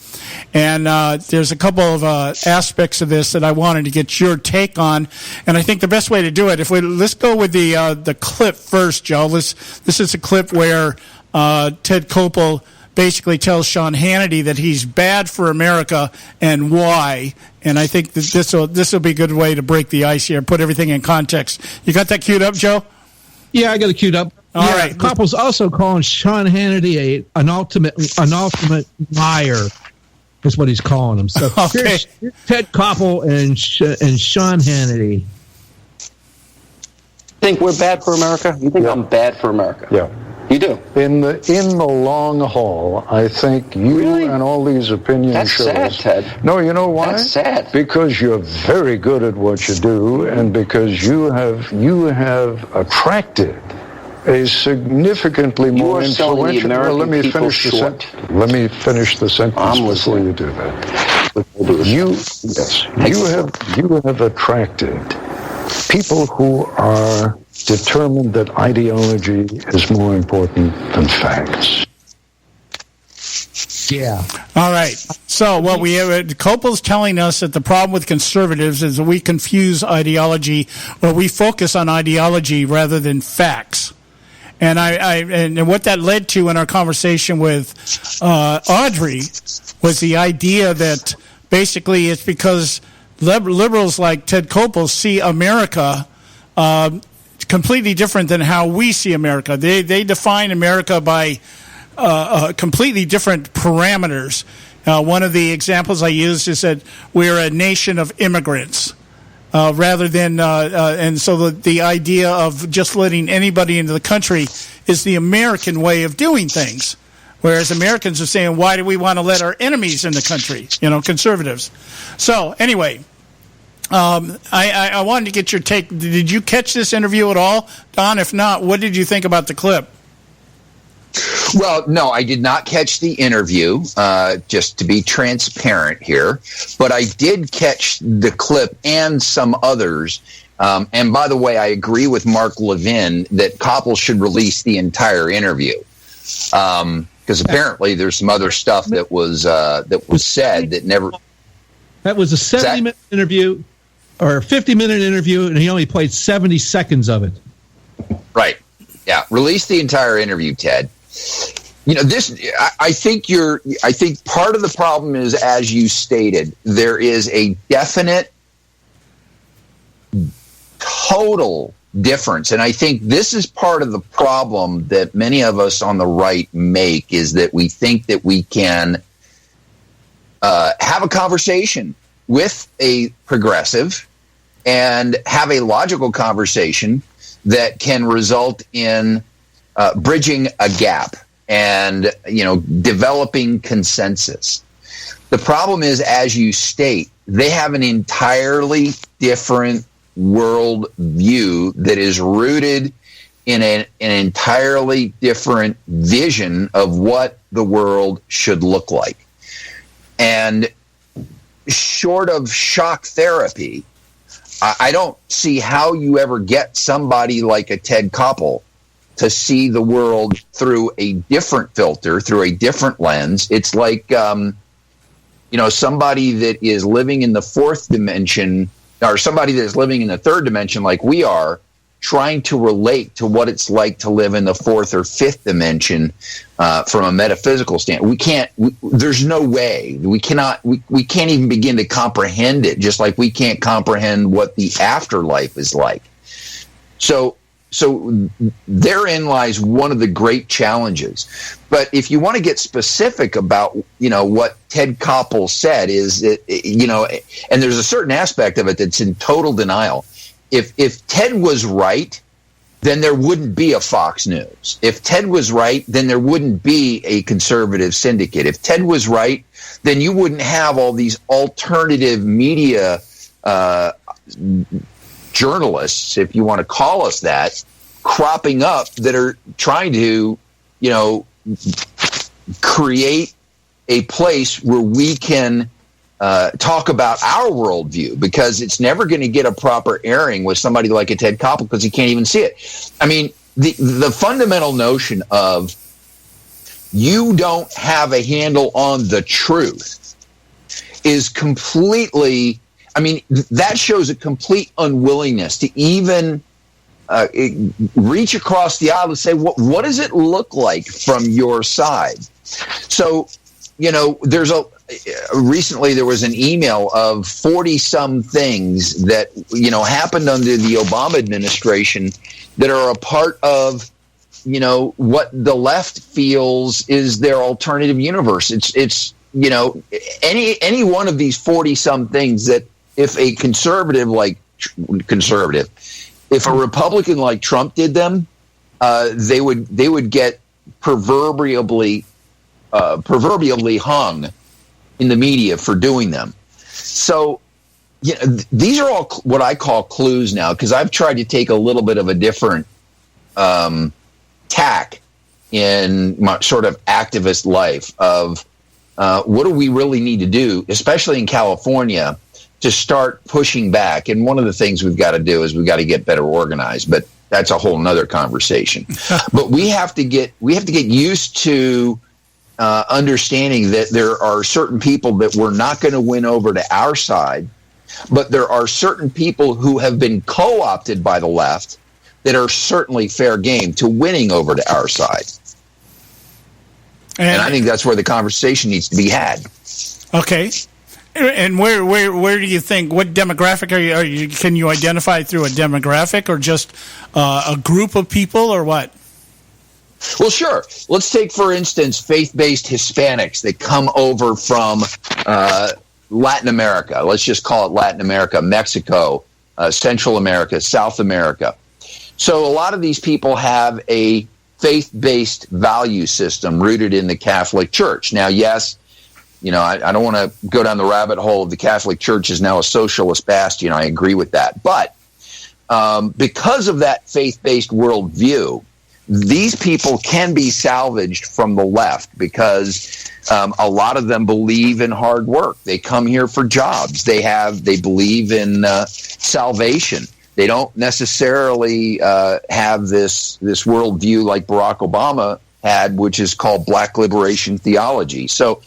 And there's a couple of aspects of this that I wanted to get your take on. And I think the best way to do it, let's go with the clip first, Joe. This is a clip where Ted Koppel basically tells Sean Hannity that he's bad for America and why. And I think that this will be a good way to break the ice here, put everything in context. You got that queued up, Joe? Yeah, I got it queued up. All right. Koppel's also calling Sean Hannity an ultimate liar. Is what he's calling him. So okay. Here's Ted Koppel and Sean Hannity. Think we're bad for America? You think I'm bad for America? Yeah. You do? In the long haul, I think you and all these opinion That's shows... sad, Ted. No, you know why? That's sad. Because you're very good at what you do, and because you have attracted a signiutly more influential... Well, let me finish the sentence before you do that. You have attracted people who are determined that ideology is more important than facts. Yeah. All right. So what we have, Copel's telling us that the problem with conservatives is that we confuse ideology, or we focus on ideology rather than facts. And and what that led to in our conversation with Audrey was the idea that basically it's because liberals like Ted Koppel see America completely different than how we see America. They define America by completely different parameters. One of the examples I used is that we're a nation of immigrants, rather than, and so the idea of just letting anybody into the country is the American way of doing things. Whereas Americans are saying, why do we want to let our enemies in the country? Conservatives. So anyway, I wanted to get your take. Did you catch this interview at all, Don? If not, what did you think about the clip? Well, no, I did not catch the interview, just to be transparent here. But I did catch the clip and some others. And by the way, I agree with Mark Levin that Koppel should release the entire interview. Because apparently there's some other stuff that was said that never... That was a 70-minute interview, or a 50-minute interview, and he only played 70 seconds of it. Right. Yeah. Release the entire interview, Ted. This. I think part of the problem is, as you stated, there is a definite, total difference, and I think this is part of the problem that many of us on the right make, is that we think that we can have a conversation with a progressive and have a logical conversation that can result in bridging a gap and, developing consensus. The problem is, as you state, they have an entirely different world view that is rooted in an entirely different vision of what the world should look like. And short of shock therapy, I don't see how you ever get somebody like a Ted Koppel to see the world through a different filter, through a different lens. It's like, somebody that is living in the fourth dimension, or somebody that is living in the third dimension like we are, trying to relate to what it's like to live in the fourth or fifth dimension from a metaphysical standpoint. We can't. There's no way. We cannot. We can't even begin to comprehend it. Just like we can't comprehend what the afterlife is like. So therein lies one of the great challenges. But if you want to get specific about, what Ted Koppel said is, and there's a certain aspect of it that's in total denial. If Ted was right, then there wouldn't be a Fox News. If Ted was right, then there wouldn't be a conservative syndicate. If Ted was right, then you wouldn't have all these alternative media journalists, if you want to call us that, cropping up that are trying to, create a place where we can talk about our worldview, because it's never going to get a proper airing with somebody like a Ted Koppel, because he can't even see it. I mean, the fundamental notion of you don't have a handle on the truth is completely, that shows a complete unwillingness to even reach across the aisle and say, what does it look like from your side? So, there's recently there was an email of 40-some things that, happened under the Obama administration that are a part of, what the left feels is their alternative universe. It's any one of these 40-some things that if a if a Republican like Trump did them, they would get proverbially hung in the media for doing them. So, these are all what I call clues now, because I've tried to take a little bit of a different tack in my sort of activist life of what do we really need to do, especially in California, to start pushing back. And one of the things we've got to do is we've got to get better organized. But that's a whole nother conversation. But we have to get used to understanding that there are certain people that we're not going to win over to our side, but there are certain people who have been co-opted by the left that are certainly fair game to winning over to our side. And I think that's where the conversation needs to be had. Okay. And where do you think, what demographic are you can you identify through a demographic or just a group of people or what? Well, sure. Let's take, for instance, faith-based Hispanics that come over from Latin America. Let's just call it Latin America, Mexico, Central America, South America. So a lot of these people have a faith-based value system rooted in the Catholic Church. Now, yes, I don't want to go down the rabbit hole of the Catholic Church is now a socialist bastion. I agree with that. But because of that faith-based worldview, these people can be salvaged from the left because a lot of them believe in hard work. They come here for jobs. They believe in salvation. They don't necessarily have this worldview like Barack Obama had, which is called Black liberation theology. So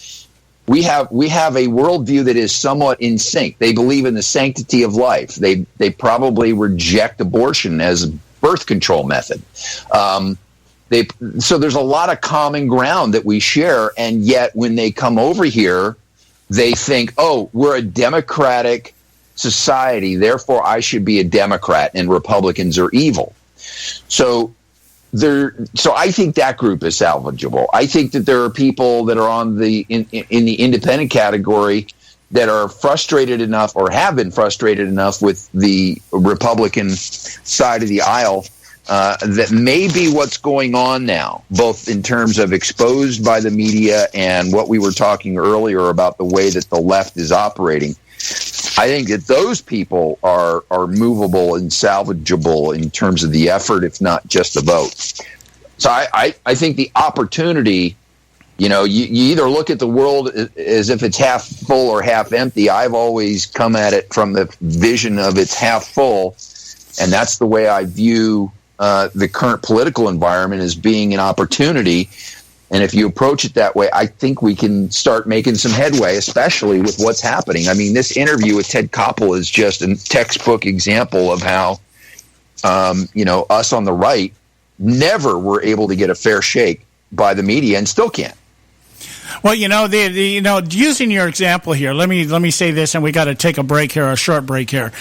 we have a worldview that is somewhat in sync. They believe in the sanctity of life. They probably reject abortion as a birth control method. So there's a lot of common ground that we share, and yet when they come over here, they think, oh, we're a democratic society, therefore I should be a Democrat, and Republicans are evil. So I think that group is salvageable. I think that there are people that are on in the independent category that are frustrated enough or have been frustrated enough with the Republican side of the aisle that may be what's going on now, both in terms of exposed by the media and what we were talking earlier about the way that the left is operating. I think that those people are movable and salvageable in terms of the effort, if not just the vote. So I think the opportunity, you either look at the world as if it's half full or half empty. I've always come at it from the vision of it's half full, and that's the way I view the current political environment as being an opportunity. And if you approach it that way, I think we can start making some headway, especially with what's happening. I mean, this interview with Ted Koppel is just a textbook example of how, us on the right never were able to get a fair shake by the media and still can't. Well, using your example here, let me say this, and we got to take a break here, a short break here.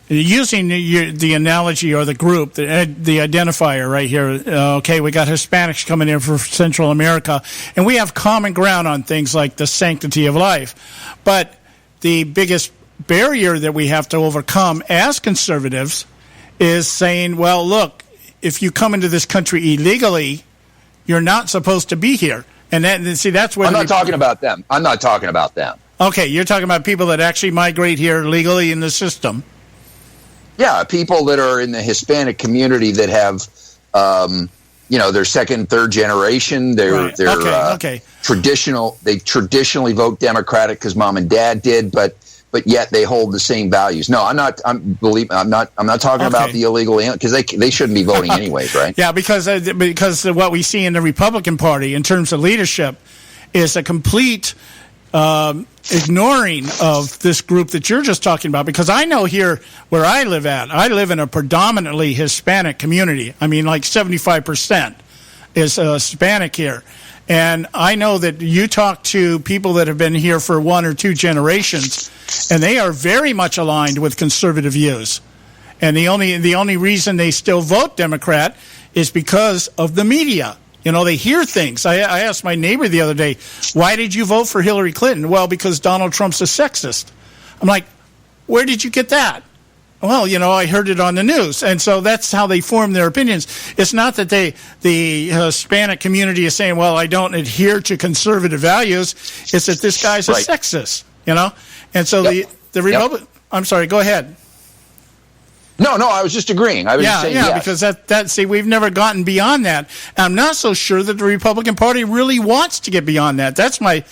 Using the analogy or the group, the identifier right here, okay, we got Hispanics coming in from Central America, and we have common ground on things like the sanctity of life. But the biggest barrier that we have to overcome as conservatives is saying, well, look, if you come into this country illegally, you're not supposed to be here. And that's where I'm not talking about them. I'm not talking about them. Okay, you're talking about people that actually migrate here legally in the system. Yeah, people that are in the Hispanic community that have, they're second, third generation. They're traditional. They traditionally vote Democratic because mom and dad did, but yet they hold the same values. No, I'm not. I'm not talking about the illegal because they shouldn't be voting anyways, right? Yeah, because what we see in the Republican Party in terms of leadership is a complete ignoring of this group that you're just talking about, because I know here where I live in a predominantly Hispanic community. I mean, like 75% is Hispanic here. And I know that you talk to people that have been here for one or two generations, and they are very much aligned with conservative views. And the only reason they still vote Democrat is because of the media. They hear things. I asked my neighbor the other day, why did you vote for Hillary Clinton? Well, because Donald Trump's a sexist. I'm like, where did you get that? Well, I heard it on the news. And so that's how they form their opinions. It's not that the Hispanic community is saying, well, I don't adhere to conservative values. It's that this guy's a sexist, And so the Republican... I'm sorry, go ahead. No, I was just agreeing. I was just saying yes. Because see, we've never gotten beyond that. And I'm not so sure that the Republican Party really wants to get beyond that. That's where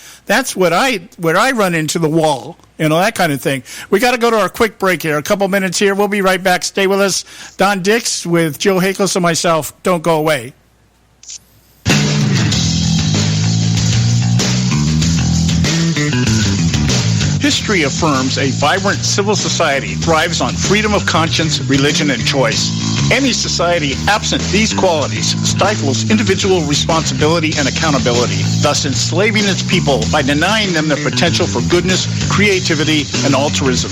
I run into the wall, that kind of thing. We got to go to our quick break here. A couple minutes here. We'll be right back. Stay with us. Don Dix with Joe Hakos and myself. Don't go away. History affirms a vibrant civil society thrives on freedom of conscience, religion, and choice. Any society absent these qualities stifles individual responsibility and accountability, thus enslaving its people by denying them the potential for goodness, creativity, and altruism.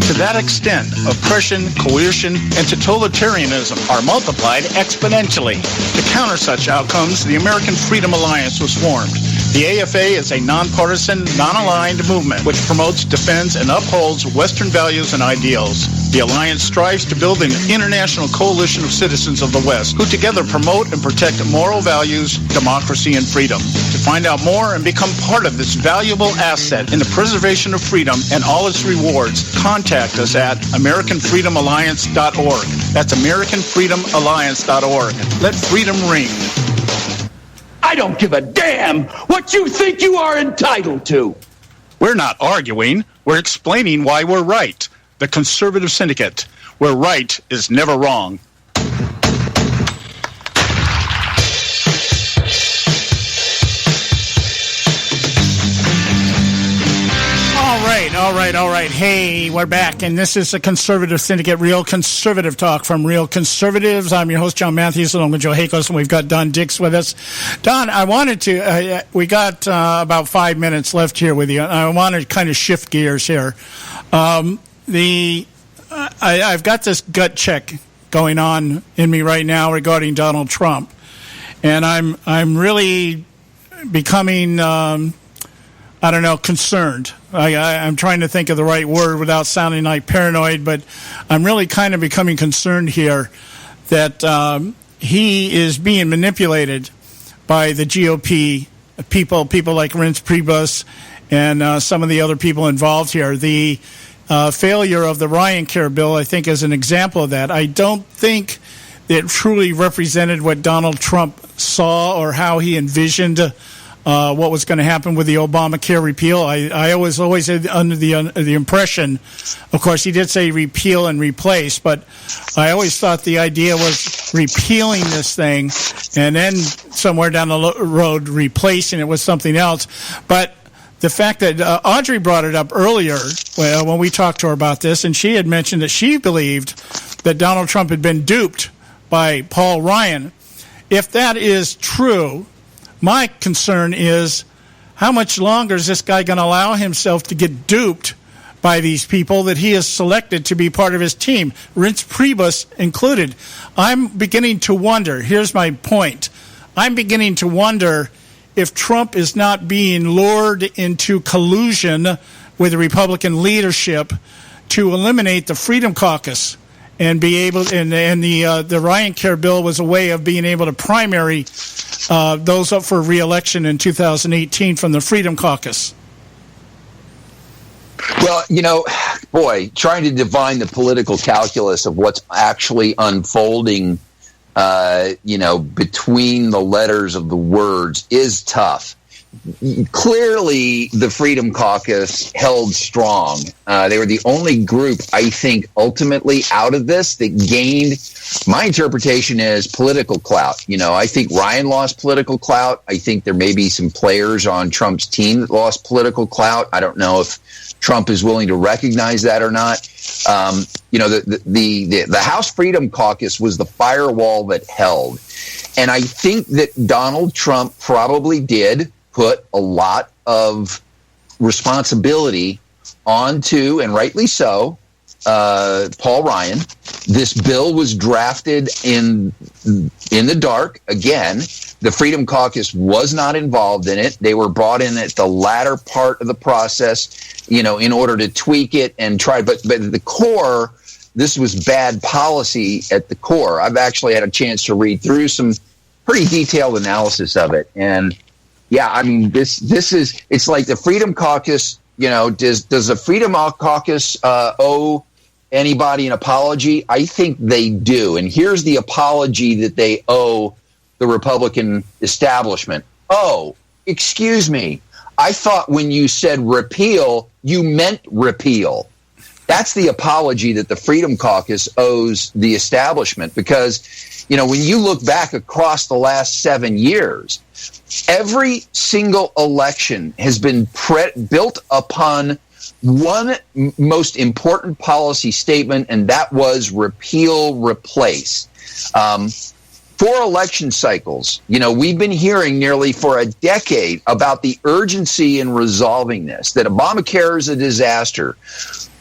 To that extent, oppression, coercion, and totalitarianism are multiplied exponentially. To counter such outcomes, the American Freedom Alliance was formed. The AFA is a nonpartisan, non-aligned movement which promotes, defends, and upholds Western values and ideals. The Alliance strives to build an international coalition of citizens of the West who together promote and protect moral values, democracy, and freedom. To find out more and become part of this valuable asset in the preservation of freedom and all its rewards, contact us at AmericanFreedomAlliance.org. That's AmericanFreedomAlliance.org. Let freedom ring. I don't give a damn what you think you are entitled to. We're not arguing. We're explaining why we're right. The Conservative Syndicate, where right is never wrong. All right. Hey, we're back, and this is the Conservative Syndicate, Real Conservative Talk from Real Conservatives. I'm your host, John Matthews, along with Joe Hakos, and we've got Don Dix with us. Don, I wanted to, we got about 5 minutes left here with you, and I want to kind of shift gears here. I've got this gut check going on in me right now regarding Donald Trump, and I'm really becoming concerned. I'm trying to think of the right word without sounding like paranoid, but I'm really kind of becoming concerned here that he is being manipulated by the GOP people like Reince Priebus and some of the other people involved here. The failure of the Ryan Care bill, I think, is an example of that. I don't think it truly represented what Donald Trump saw or how he envisioned what was going to happen with the Obamacare repeal. I was always under the impression, of course, he did say repeal and replace, but I always thought the idea was repealing this thing and then somewhere down the road replacing it with something else. But the fact that Audrey brought it up earlier when we talked to her about this, and she had mentioned that she believed that Donald Trump had been duped by Paul Ryan. If that is true, my concern is how much longer is this guy going to allow himself to get duped by these people that he has selected to be part of his team, Reince Priebus included. I'm beginning to wonder, here's my point, I'm beginning to wonder if Trump is not being lured into collusion with the Republican leadership to eliminate the Freedom Caucus and be able, and the Ryan Care bill was a way of being able to primary those up for re-election in 2018 from the Freedom Caucus. Well, trying to divine the political calculus of what's actually unfolding, between the letters of the words is tough. Clearly, the Freedom Caucus held strong. They were the only group, I think, ultimately out of this that gained, my interpretation is, political clout. I think Ryan lost political clout. I think there may be some players on Trump's team that lost political clout. I don't know if Trump is willing to recognize that or not. The House Freedom Caucus was the firewall that held. And I think that Donald Trump probably did put a lot of responsibility onto, and rightly so, Paul Ryan. This bill was drafted in the dark. Again, the Freedom Caucus was not involved in it. They were brought in at the latter part of the process, in order to tweak it and try. But at the core, this was bad policy at the core. I've actually had a chance to read through some pretty detailed analysis of it. And yeah, I mean, this is, it's like the Freedom Caucus, does the Freedom Caucus owe anybody an apology? I think they do. And here's the apology that they owe the Republican establishment. Oh, excuse me. I thought when you said repeal, you meant repeal. That's the apology that the Freedom Caucus owes the establishment, because, you know, when you look back across the last 7 years, every single election has been built upon one most important policy statement, and that was repeal, replace. 4 election cycles, you know, we've been hearing nearly for a decade about the urgency in resolving this, that Obamacare is a disaster.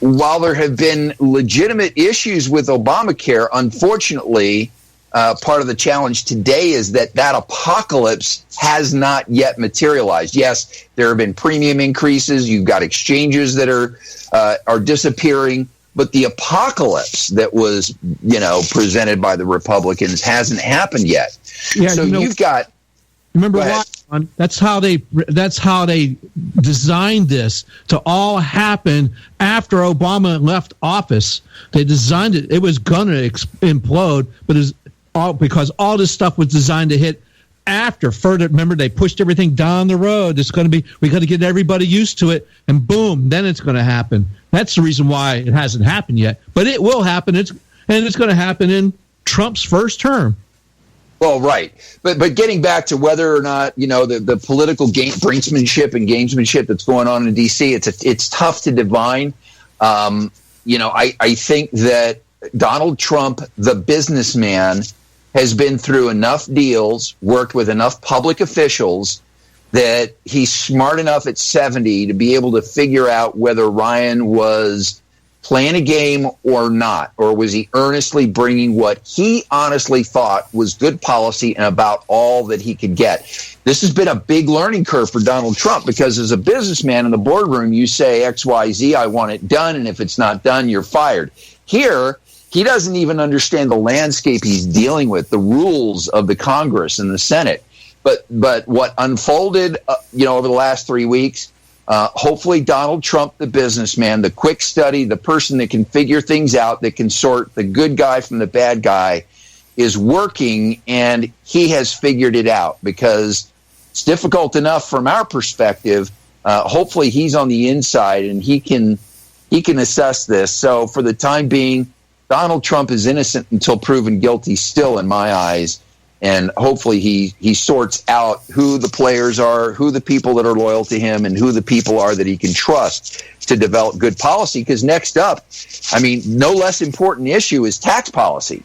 While there have been legitimate issues with Obamacare, unfortunately, part of the challenge today is that apocalypse has not yet materialized. Yes, there have been premium increases. You've got exchanges that are disappearing. But the apocalypse that was, you know, presented by the Republicans hasn't happened yet. Yeah, so you've got. Remember why? That's how they designed this to all happen after Obama left office. They designed it. It was going to implode, but it's all because all this stuff was designed to hit after. Further, remember, they pushed everything down the road. It's going to be, we got to get everybody used to it, and boom, then it's going to happen. That's the reason why it hasn't happened yet, but it will happen. It's going to happen in Trump's first term. Well, right, but getting back to whether or not, you know, the political brinksmanship and gamesmanship that's going on in D.C., it's tough to divine. You know, I think that Donald Trump, the businessman, has been through enough deals, worked with enough public officials, that he's smart enough at 70 to be able to figure out whether Ryan was playing a game or not, or was he earnestly bringing what he honestly thought was good policy and about all that he could get. This has been a big learning curve for Donald Trump, because as a businessman in the boardroom, you say X, Y, Z, I want it done, and if it's not done, you're fired. Here, he doesn't even understand the landscape he's dealing with, the rules of the Congress and the Senate. But what unfolded, you know, over the last 3 weeks, hopefully Donald Trump, the businessman, the quick study, the person that can figure things out, that can sort the good guy from the bad guy, is working, and he has figured it out, because it's difficult enough from our perspective. Hopefully he's on the inside and he can assess this. So for the time being, Donald Trump is innocent until proven guilty still, in my eyes. And hopefully he sorts out who the players are, who the people that are loyal to him, and who the people are that he can trust to develop good policy. Because next up, I mean, no less important issue is tax policy.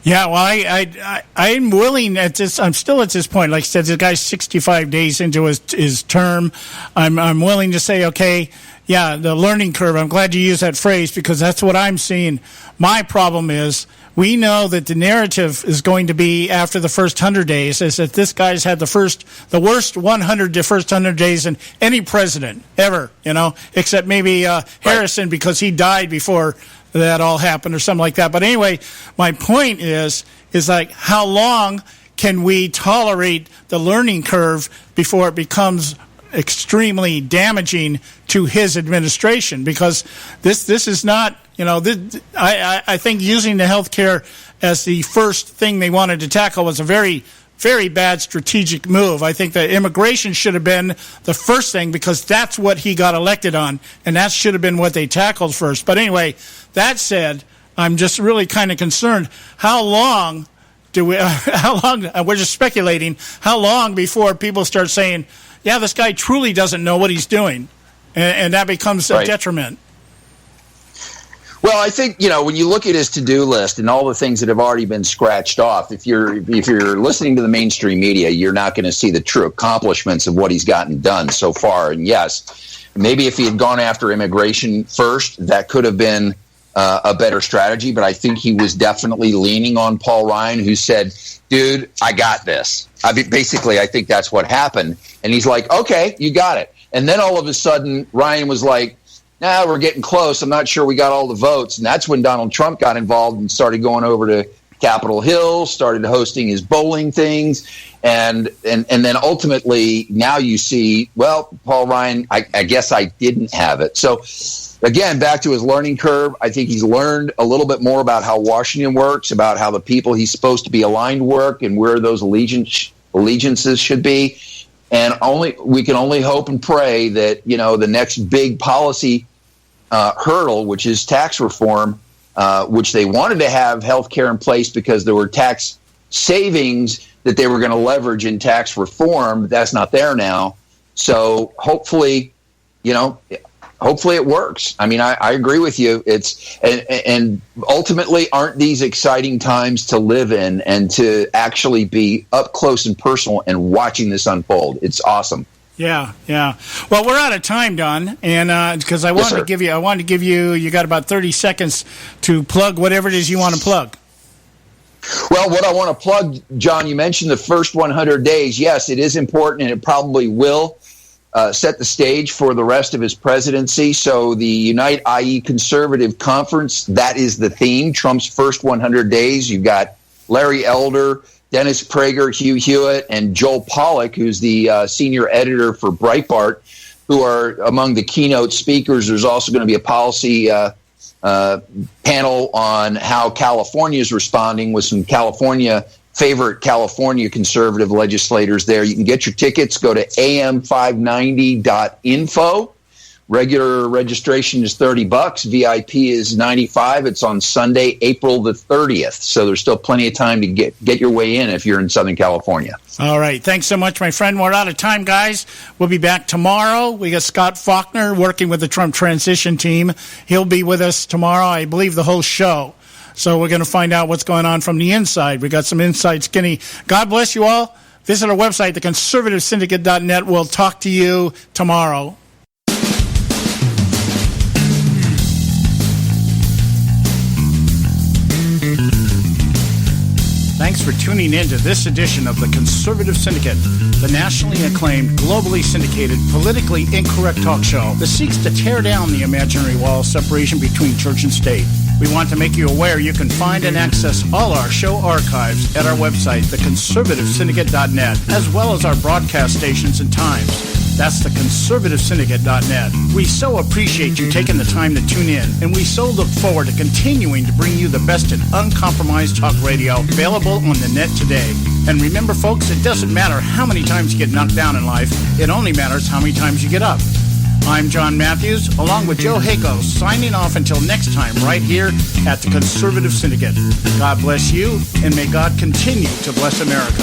Yeah, well, I'm willing at this. I'm still at this point. Like I said, the guy's 65 days into his term. I'm willing to say, okay, yeah, the learning curve. I'm glad you used that phrase, because that's what I'm seeing. My problem is, we know that the narrative is going to be after the first 100 days is that this guy's had the first 100 days in any president ever, you know, except maybe Harrison, because he died before that all happened or something like that. But anyway, my point is like, how long can we tolerate the learning curve before it becomes extremely damaging to his administration? Because this is not, you know, I think using the health care as the first thing they wanted to tackle was a very, very bad strategic move. I think that immigration should have been the first thing, because that's what he got elected on, and that should have been what they tackled first. But anyway, that said, I'm just really kind of concerned. How long we're just speculating, how long before people start saying, yeah, this guy truly doesn't know what he's doing, and that becomes a detriment. Well, I think, you know, when you look at his to-do list and all the things that have already been scratched off, if you're listening to the mainstream media, you're not going to see the true accomplishments of what he's gotten done so far. And yes, maybe if he had gone after immigration first, that could have been a better strategy. But I think he was definitely leaning on Paul Ryan, who said, dude, I got this. I mean, basically, I think that's what happened. And he's like, okay, you got it. And then all of a sudden, Ryan was like, we're getting close. I'm not sure we got all the votes. And that's when Donald Trump got involved and started going over to Capitol Hill, started hosting his bowling things, and then ultimately now you see, well, Paul Ryan, I guess I didn't have it. So again, back to his learning curve, I think he's learned a little bit more about how Washington works, about how the people he's supposed to be aligned work, and where those allegiances should be. And we can only hope and pray that, the next big policy hurdle, which is tax reform, which they wanted to have health care in place because there were tax savings that they were going to leverage in tax reform. But that's not there now. So hopefully it works. I mean, I agree with you. And ultimately, aren't these exciting times to live in and to actually be up close and personal and watching this unfold? It's awesome. Yeah. Well, we're out of time, Don, and because I wanted to give you, you got about 30 seconds to plug whatever it is you want to plug. Well, what I want to plug, John, you mentioned the first 100 days. Yes, it is important, and it probably will set the stage for the rest of his presidency. So the Unite IE Conservative Conference, that is the theme, Trump's first 100 days. You've got Larry Elder, Dennis Prager, Hugh Hewitt, and Joel Pollack, who's the senior editor for Breitbart, who are among the keynote speakers. There's also going to be a policy panel on how California is responding with some favorite California conservative legislators there. You can get your tickets. Go to am590.info. Regular registration is $30. VIP is $95. It's on Sunday, April the 30th. So there's still plenty of time to get your way in if you're in Southern California. All right. Thanks so much, my friend. We're out of time, guys. We'll be back tomorrow. We got Scott Faulkner working with the Trump transition team. He'll be with us tomorrow, I believe, the whole show. So we're going to find out what's going on from the inside. We got some inside skinny. God bless you all. Visit our website, theconservativesyndicate.net. We'll talk to you tomorrow. Thanks for tuning in to this edition of the Conservative Syndicate, the nationally acclaimed, globally syndicated, politically incorrect talk show that seeks to tear down the imaginary wall of separation between church and state. We want to make you aware you can find and access all our show archives at our website, theconservativesyndicate.net, as well as our broadcast stations and times. That's theconservativesyndicate.net. We so appreciate you taking the time to tune in, and we so look forward to continuing to bring you the best in uncompromised talk radio available on the net today. And remember, folks, it doesn't matter how many times you get knocked down in life. It only matters how many times you get up. I'm John Matthews, along with Joe Hako, signing off until next time right here at the Conservative Syndicate. God bless you, and may God continue to bless America.